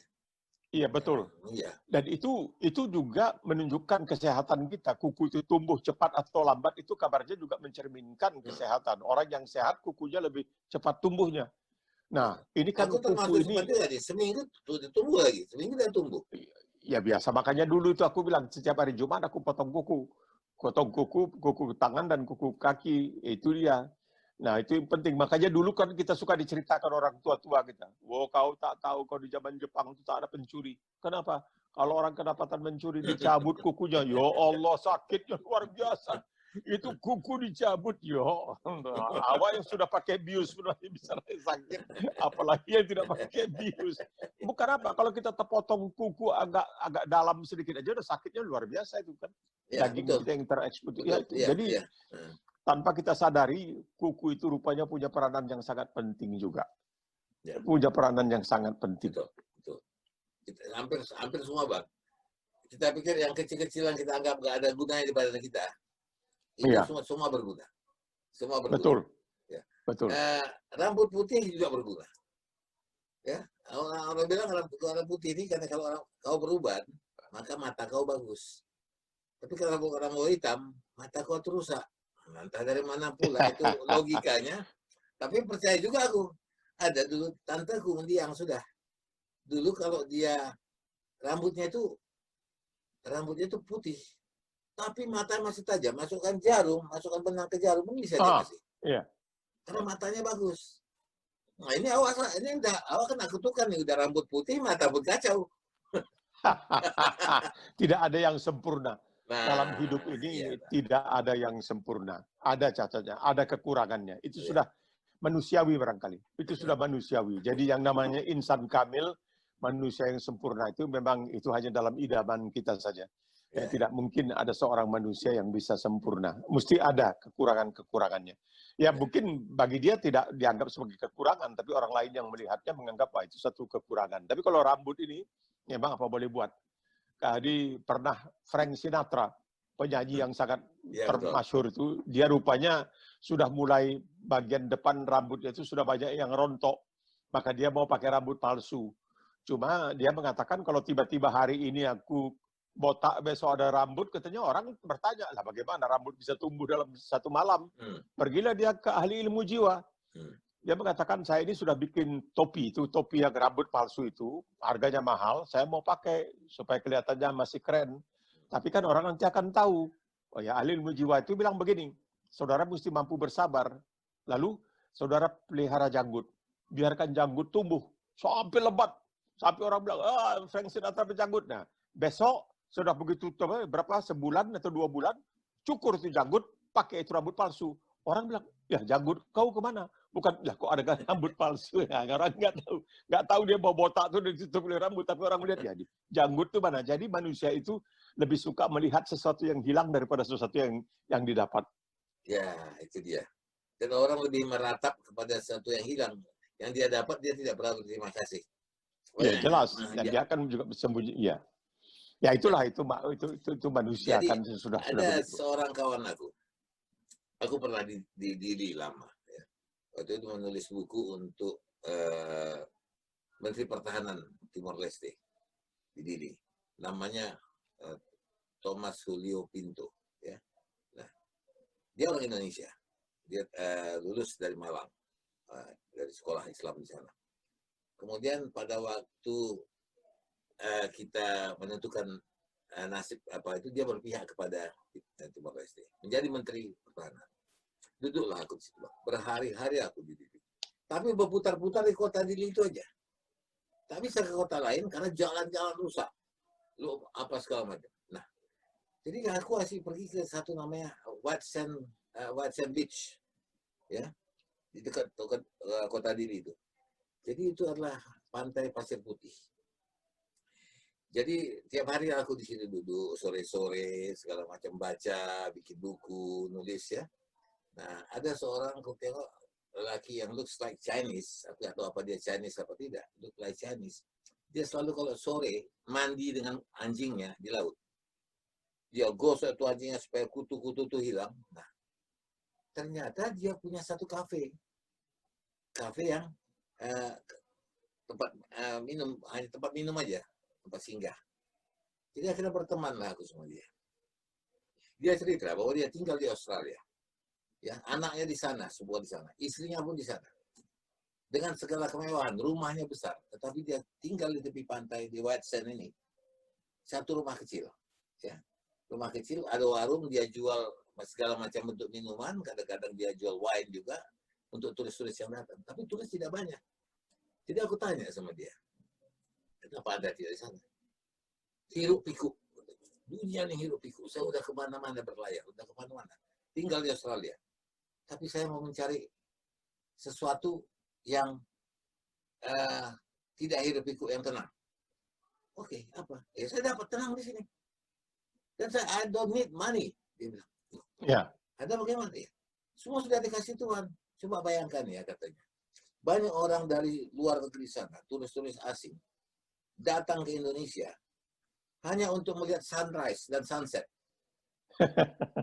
Iya betul. Dan itu juga menunjukkan kesehatan kita. Kuku itu tumbuh cepat atau lambat itu kabarnya juga mencerminkan kesehatan. Orang yang sehat kukunya lebih cepat tumbuhnya. Nah, ini kan aku kuku ini seminggu tumbuh lagi, seminggu dan tumbuh. Ya biasa, makanya dulu itu aku bilang setiap hari Jumat aku potong kuku. Potong kuku tangan dan kuku kaki, itu dia. Nah, itu yang penting. Makanya dulu kan kita suka diceritakan orang tua-tua kita. Wow, kau tak tahu kalau di zaman Jepang itu tak ada pencuri. Kenapa? Kalau orang kedapatan mencuri dicabut kukunya. Ya Allah, sakitnya luar biasa. Itu kuku dicabut. Ya awak yang sudah pakai bius pun masih bisa sakit. Apalagi yang tidak pakai bius. Bukan apa, kalau kita terpotong kuku agak dalam sedikit aja udah sakitnya luar biasa itu kan. Daging kita yang terekspos. Ya, jadi tanpa kita sadari, kuku itu rupanya punya peranan yang sangat penting juga. Punya peranan yang sangat penting. Betul. Hampir semua, Bang. Kita pikir yang kecil-kecilan kita anggap nggak ada gunanya di badan kita. Itu semua berguna. Semua berguna. Betul. Betul. Rambut putih juga berguna. Ya, orang bilang rambut putih ini karena kalau kau beruban, maka mata kau bagus. Tapi kalau rambut hitam, mata kau rusak. Entah dari mana pula itu logikanya. Tapi percaya juga aku. Ada dulu tanteku yang sudah. Dulu kalau dia rambutnya itu putih. Tapi mata masih tajam. Masukkan benang ke jarum bisa dia masih. Iya. Karena matanya bagus. Nah ini awak kena kutukan nih, udah rambut putih, mata pun kacau. Tidak ada yang sempurna. Dalam hidup ini tidak ada yang sempurna. Ada cacatnya, ada kekurangannya. Itu sudah manusiawi barangkali. Itu sudah manusiawi. Jadi yang namanya insan kamil, manusia yang sempurna itu memang itu hanya dalam idaman kita saja. Tidak mungkin ada seorang manusia yang bisa sempurna. Mesti ada kekurangan-kekurangannya. Ya mungkin bagi dia tidak dianggap sebagai kekurangan, tapi orang lain yang melihatnya menganggap itu satu kekurangan. Tapi kalau rambut ini, memang apa boleh buat. Tadi pernah Frank Sinatra, penyanyi yang sangat termasyhur itu, dia rupanya sudah mulai bagian depan rambutnya itu sudah banyak yang rontok. Maka dia mau pakai rambut palsu. Cuma dia mengatakan kalau tiba-tiba hari ini aku botak, besok ada rambut, katanya orang bertanya, lah bagaimana rambut bisa tumbuh dalam satu malam? Pergilah dia ke ahli ilmu jiwa. Dia mengatakan, saya ini sudah bikin topi yang rambut palsu itu, harganya mahal, saya mau pakai supaya kelihatannya masih keren. Tapi kan orang nanti akan tahu. Oh ya, ahli ilmu jiwa itu bilang begini, saudara mesti mampu bersabar. Lalu, saudara pelihara janggut. Biarkan janggut tumbuh sampai lebat. Sampai orang bilang, Frank Sinatra berjanggut. Nah, besok, sudah begitu, berapa, sebulan atau 2 bulan, cukur itu janggut, pakai itu rambut palsu. Orang bilang, ya janggut kau kemana? Bukan, lah kok ada rambut palsu ya? Orang nggak tahu dia mau botak tuh ditutup oleh rambut, tapi orang melihat ya janggut tuh mana. Jadi manusia itu lebih suka melihat sesuatu yang hilang daripada sesuatu yang didapat. Ya, itu dia. Dan orang lebih meratap kepada sesuatu yang hilang. Yang dia dapat dia tidak pernah berterima kasih. Ya jelas, Nah, dan dia akan juga bersembunyi. Ya, ya itulah itu manusia jadi kan sudah ada begitu. seorang kawan aku pernah di Dili lama. Ya. Waktu itu menulis buku untuk Menteri Pertahanan Timor Leste di Dili. Namanya Thomas Julio Pinto. Ya. Nah, dia orang Indonesia. Dia lulus dari Malang, dari sekolah Islam di sana. Kemudian pada waktu kita menentukan nasib apa itu, dia berpihak kepada Timor Leste, menjadi Menteri Pertahanan. Duduklah aku di situ, berhari-hari aku di Dili. Tapi berputar-putar di kota Dili itu aja. Tak bisa ke kota lain karena jalan-jalan rusak, lu apa segala macam. Nah, jadi aku masih pergi ke satu namanya White Sand Beach, ya, di dekat kota Dili itu. Jadi itu adalah pantai pasir putih. Jadi tiap hari aku di sini duduk sore-sore segala macam, baca, bikin buku, nulis ya. Nah, ada seorang aku tengok lelaki yang looks like Chinese, aku nggak tahu apa dia Chinese apa tidak, look like Chinese. Dia selalu kalau sore mandi dengan anjingnya di laut. Dia gosok itu anjingnya supaya kutu-kutu itu hilang. Nah, ternyata dia punya satu kafe yang tempat minum, hanya tempat minum aja, tempat singgah. Jadi akhirnya berteman lah aku sama dia. Dia cerita bahwa dia tinggal di Australia. Ya, anaknya di sana, semua di sana. Istrinya pun di sana. Dengan segala kemewahan, rumahnya besar. Tetapi dia tinggal di tepi pantai di White Sand ini. Satu rumah kecil. Ya. Rumah kecil, ada warung, dia jual segala macam bentuk minuman. Kadang-kadang dia jual wine juga untuk turis-turis yang datang. Tapi turis tidak banyak. Jadi aku tanya sama dia, kenapa Anda tidak di sana? Hiruk pikuk. Dunia nih hiruk pikuk. Saya udah kemana-mana berlayar, udah kemana-mana. Tinggal di Australia. Tapi saya mau mencari sesuatu yang tidak hiruk pikuk, yang tenang. Oke, apa? Ya saya dapat tenang di sini. Dan saya, I don't need money. Dia bilang. Ya. Ada bagaimana ya? Semua sudah dikasih Tuhan. Coba bayangkan ya katanya. Banyak orang dari luar negeri sana, turis-turis asing, datang ke Indonesia hanya untuk melihat sunrise dan sunset.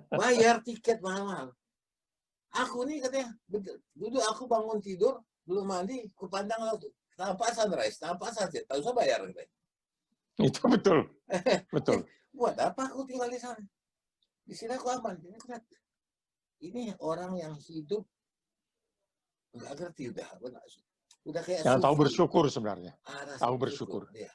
Bayar tiket mahal-mahal. Aku nih katanya, duduk aku bangun tidur, belum mandi, ku pandang laut. Tanpa sunrise, tanpa sunset. Tak usah bayar katanya. Itu betul. Betul. Buat apa aku tinggal di sana? Di sini aku aman. Ini orang yang hidup nggak ngerti udah kayak Yang tahu sufi. bersyukur sebenarnya. Tahu bersyukur. Ya.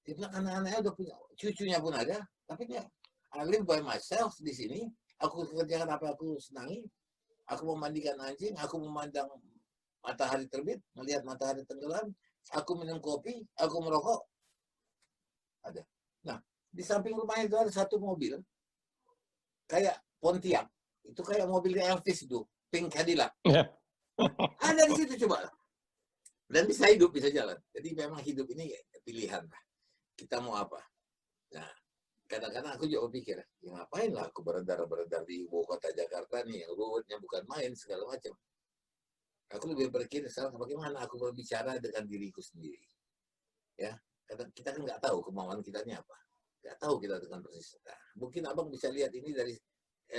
Dia bilang anak-anaknya udah punya, cucunya pun ada, tapi dia, I live by myself di sini. Aku kerjakan apa aku senangi. Aku memandikan anjing, aku memandang matahari terbit, melihat matahari tenggelam. Aku minum kopi, aku merokok. Ada. Nah, di samping rumahnya itu ada satu mobil, kayak Pontiac. Itu kayak mobilnya Elvis itu, Pink Cadillac. Ya. Ada di situ coba. Dan bisa hidup, bisa jalan. Jadi memang hidup ini pilihan lah. Kita mau apa? Nah, kadang-kadang aku juga berpikir, ya ngapain lah aku beredar di ibu kota Jakarta nih, yang ruwetnya bukan main, segala macam. Aku lebih berpikir sekarang bagaimana aku berbicara dengan diriku sendiri. Ya, kita kan nggak tahu kemauan kita ini apa. Nggak tahu kita dengan persis. Nah, mungkin abang bisa lihat ini dari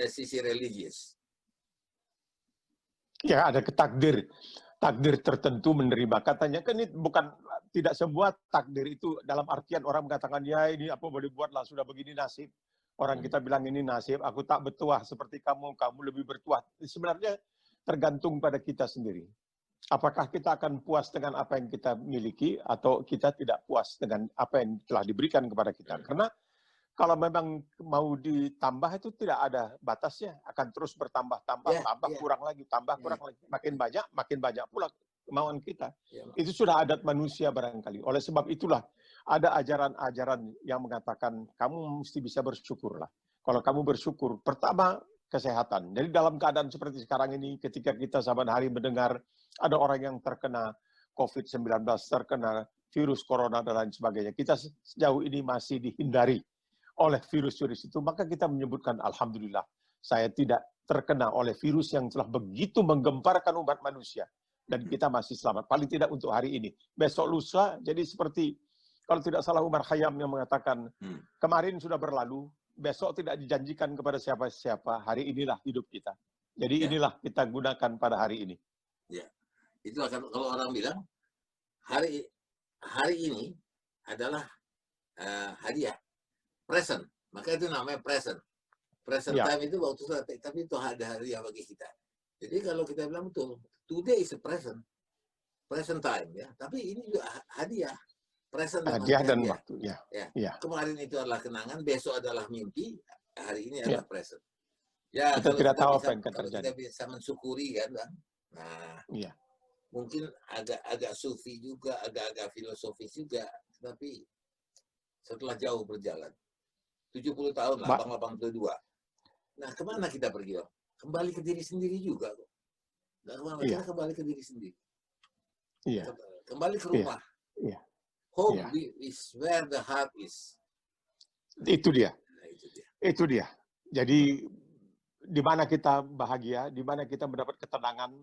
sisi religius. Ya, ada takdir tertentu menerima. Katanya kan ini bukan, tidak semua takdir itu dalam artian orang mengatakan ya ini apa boleh buatlah, sudah begini nasib. Orang kita bilang ini nasib, aku tak bertuah seperti kamu lebih bertuah. Sebenarnya tergantung pada kita sendiri. Apakah kita akan puas dengan apa yang kita miliki atau kita tidak puas dengan apa yang telah diberikan kepada kita. Karena kalau memang mau ditambah itu tidak ada batasnya, akan terus bertambah, kurang lagi, kurang lagi. Makin banyak pula kemauan kita. Itu sudah adat manusia barangkali. Oleh sebab itulah ada ajaran-ajaran yang mengatakan kamu mesti bisa bersyukurlah. Kalau kamu bersyukur, pertama kesehatan. Jadi dalam keadaan seperti sekarang ini, ketika kita saban hari mendengar ada orang yang terkena COVID-19, terkena virus corona dan lain sebagainya, kita sejauh ini masih dihindari oleh virus-virus itu, maka kita menyebutkan alhamdulillah, saya tidak terkena oleh virus yang telah begitu menggemparkan umat manusia. dan kita masih selamat. Paling tidak untuk hari ini. Besok lusa, jadi seperti kalau tidak salah Umar Khayyam yang mengatakan, kemarin sudah berlalu, besok tidak dijanjikan kepada siapa-siapa, hari inilah hidup kita. Jadi inilah kita gunakan pada hari ini. Ya, itulah kalau orang bilang hari ini adalah hadiah, present. Maka itu namanya present. Present time itu waktu selesai, tapi itu ada hadiah bagi kita. Jadi kalau kita bilang betul, today is a present time ya. Tapi ini juga hadiah. Present hadiah dan waktu. Ya. Kemarin itu adalah kenangan, besok adalah mimpi, hari ini adalah present. Ya, kita tidak tahu apa yang akan kalau terjadi. kita bisa mensyukuri kan, Bang. Nah, mungkin agak sufi juga, agak filosofis juga, tapi setelah jauh berjalan, 70 tahun lah, Bang 82. Nah, kemana kita pergi, Bang? Kembali ke diri sendiri juga, kok. Kita kembali ke diri sendiri. Kembali ke rumah. Home is where the heart is. Itu dia. Itu dia. Jadi di mana kita bahagia, di mana kita mendapat ketenangan,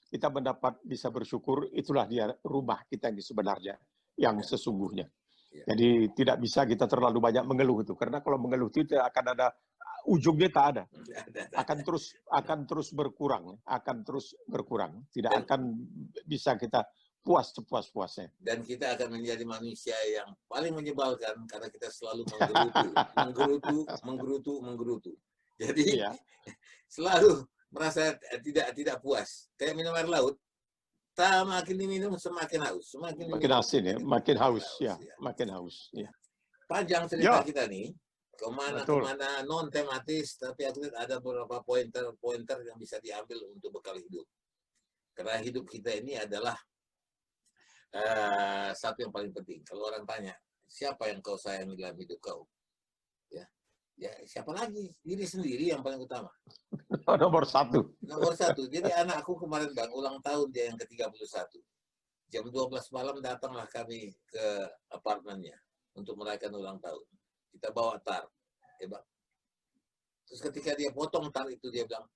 kita mendapat bisa bersyukur, itulah dia rumah kita yang sebenarnya, yang sesungguhnya. Jadi tidak bisa kita terlalu banyak mengeluh itu, karena kalau mengeluh itu tidak akan ada ujungnya, tak ada. Akan terus berkurang, tidak akan bisa kita puas sepuas-puasnya. Dan kita akan menjadi manusia yang paling menyebalkan karena kita selalu menggerutu. Jadi selalu merasa tidak puas. Kayak minum air laut, makin diminum semakin haus, makin asin ya, makin haus ya, makin haus. Ya. Panjang cerita kita nih, kemana non tematis, tapi aku lihat ada beberapa pointer yang bisa diambil untuk bekal hidup. Karena hidup kita ini adalah satu yang paling penting. Kalau orang tanya, siapa yang kau sayangi dalam hidup kau? Ya siapa lagi? Diri sendiri yang paling utama. Nomor satu. Jadi anakku kemarin Bang, ulang tahun dia yang ke-31. Jam 12 malam datanglah kami ke apartemennya untuk merayakan ulang tahun. Kita bawa tar. Ya Bang. Terus ketika dia potong tar itu, dia bilang,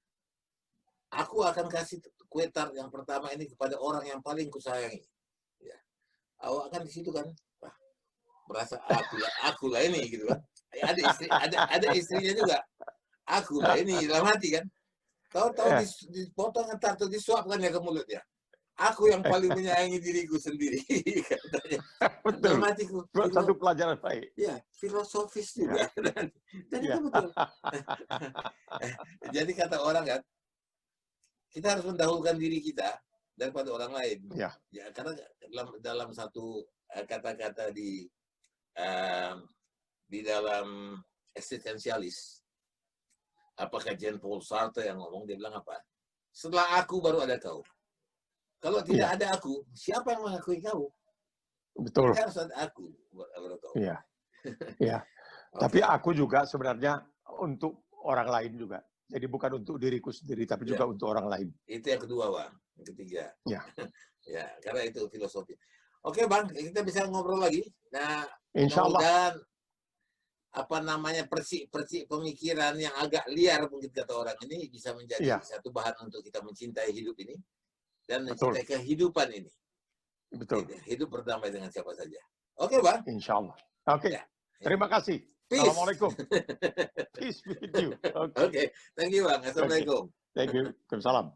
aku akan kasih kue tar yang pertama ini kepada orang yang paling kusayangi. Ya. Awak kan di situ kan, merasa aku lah ini gitu kan. Ada istrinya juga. Aku lah ini dalam hati kan. Tahu dipotong entar atau disuapkan ya ke mulutnya. Aku yang paling menyayangi diriku sendiri katanya. Betul. Dalam hatiku. Satu pelajaran baik. Ya, filosofis juga. Dan itu betul. Jadi kata orang kan, kita harus mendahulukan diri kita daripada orang lain. Ya, karena dalam satu kata-kata di dalam eksistensialis, apakah Jean Paul Sartre yang ngomong, dia bilang apa? Setelah aku baru ada kau. Kalau tidak ada aku, siapa yang mengakui kau? Betul. Harus ada aku baru kau. Iya. Okay. Tapi aku juga sebenarnya untuk orang lain juga. Jadi bukan untuk diriku sendiri, tapi juga untuk orang lain. Itu yang kedua, Bang. Yang ketiga. Ya, karena itu filosofi. Oke, Bang, kita bisa ngobrol lagi. Nah, Insya-Allah. Persik pemikiran yang agak liar mungkin kata orang ini bisa menjadi satu bahan untuk kita mencintai hidup ini dan mencintai kehidupan ini. Betul. Hidup berdamai dengan siapa saja. Oke, Bang. Insya-Allah. Oke. Terima kasih. Peace. Assalamualaikum. Peace with you. Oke. Thank you, Bang. Assalamualaikum. Thank you. Waalaikumsalam.